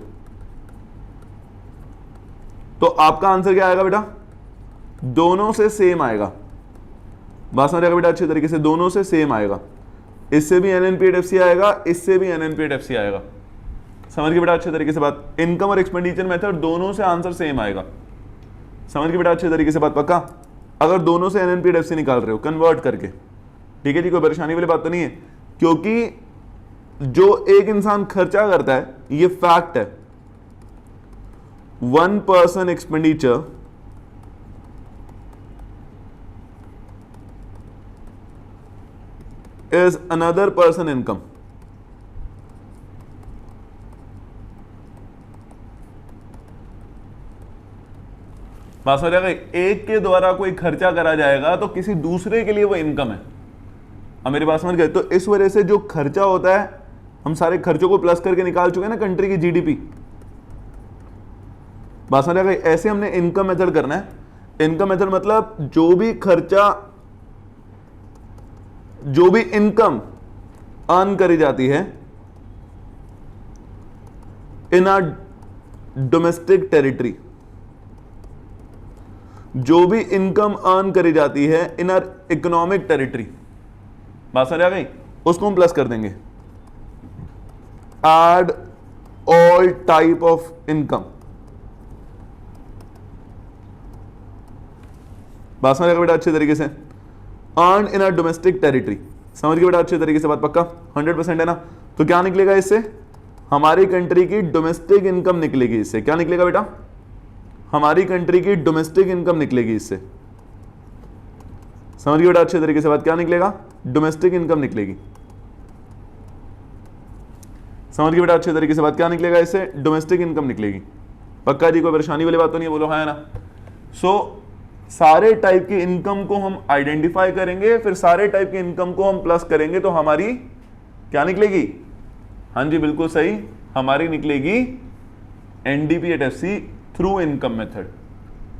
तो आपका आंसर क्या आएगा बेटा? दोनों से सेम आएगा। बात समझ आएगा बेटा अच्छे तरीके से? दोनों से सेम आएगा। इससे भी एनएनपीएडएफसी आएगा, इससे भी एनएनपीएडएफसी आएगा। समझ गए बेटा अच्छे तरीके से बात? इनकम और एक्सपेंडिचर मेथड दोनों से आंसर सेम आएगा। समझ गए बेटा अच्छे तरीके से बात? पक्का। अगर दोनों से एनएनपीएडएफसी निकाल रहे हो कन्वर्ट करके, ठीक है जी, कोई परेशानी वाली बात तो नहीं है। क्योंकि जो एक इंसान खर्चा करता है, ये फैक्ट है, 1 person expenditure is another person income। बात समझ आ गई? एक के द्वारा कोई खर्चा करा जाएगा तो किसी दूसरे के लिए वो इनकम है। अब मेरी बात समझ गए? तो इस वजह से जो खर्चा होता है, हम सारे खर्चों को प्लस करके निकाल चुके हैं ना कंट्री की जीडीपी। बात समझ आ गई? ऐसे हमने इनकम मेथड करना है। इनकम मेथड मतलब जो भी खर्चा, जो भी इनकम अर्न करी जाती है इन आर डोमेस्टिक टेरिटरी, जो भी इनकम अर्न करी जाती है इन आर इकोनॉमिक टेरिटरी, बात समझ आ गई, उसको हम प्लस कर देंगे। Add all type of income, बात समझ आ गई बेटा अच्छे तरीके से, earn in our domestic territory, समझ गए बेटा अच्छे तरीके से बात, पक्का 100% है ना। तो क्या निकलेगा इससे, हमारी कंट्री की डोमेस्टिक इनकम निकलेगी इससे, क्या निकलेगा बेटा, हमारी कंट्री की डोमेस्टिक इनकम निकलेगी इससे, समझ गए बेटा अच्छे तरीके से बात, क्या निकलेगा, डोमेस्टिक इनकम निकलेगी, समझ गए बेटा अच्छे तरीके से बात, क्या निकलेगा इससे, डोमेस्टिक इनकम निकलेगी, पक्का जी, कोई परेशानी वाली बात तो नहीं है, बोलो हाँ है ना। सो सारे टाइप की इनकम को हम आइडेंटिफाई करेंगे, फिर सारे टाइप की इनकम को हम प्लस करेंगे, तो हमारी क्या निकलेगी, हाँ जी बिल्कुल सही, हमारी निकलेगी एनडीपीएससी थ्रू इनकम मेथड।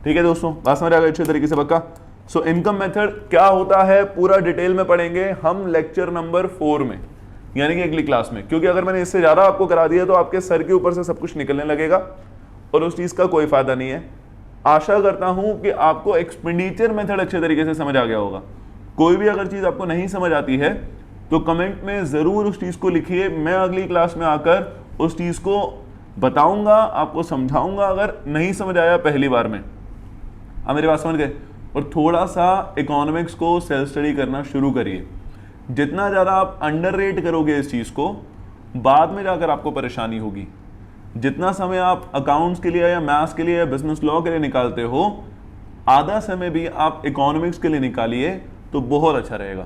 ठीक है दोस्तों, बात समझ आ गई अच्छे तरीके से पक्का। सो इनकम मेथड क्या होता है पूरा डिटेल में पढ़ेंगे हम लेक्चर नंबर 4 में, यानी कि अगली क्लास में, क्योंकि अगर मैंने इससे ज्यादा आपको करा दिया तो आपके सर के ऊपर से सब कुछ निकलने लगेगा और उस चीज का कोई फायदा नहीं है। आशा करता हूं कि आपको एक्सपेंडिचर मेथड अच्छे तरीके से समझ आ गया होगा। कोई भी अगर चीज आपको नहीं समझ आती है तो कमेंट में जरूर उस चीज को लिखिए, मैं अगली क्लास में आकर उस चीज को बताऊंगा, आपको समझाऊंगा अगर नहीं समझ आया पहली बार में। आप मेरी बात समझ गए। और थोड़ा सा इकोनॉमिक्स को सेल्फ स्टडी करना शुरू करिए, जितना ज़्यादा आप अंडररेट करोगे इस चीज़ को बाद में जाकर आपको परेशानी होगी। जितना समय आप अकाउंट्स के लिए या मैथ्स के लिए या बिजनेस लॉ के लिए निकालते हो, आधा समय भी आप इकोनॉमिक्स के लिए निकालिए तो बहुत अच्छा रहेगा।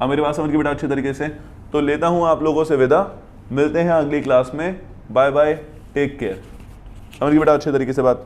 अब मेरी बात समझ के बेटा अच्छे तरीके से, तो लेता हूँ आप लोगों से विदा, मिलते हैं अगली क्लास में, बाय बाय, टेक केयर। समझ के बेटा अच्छे तरीके से बात।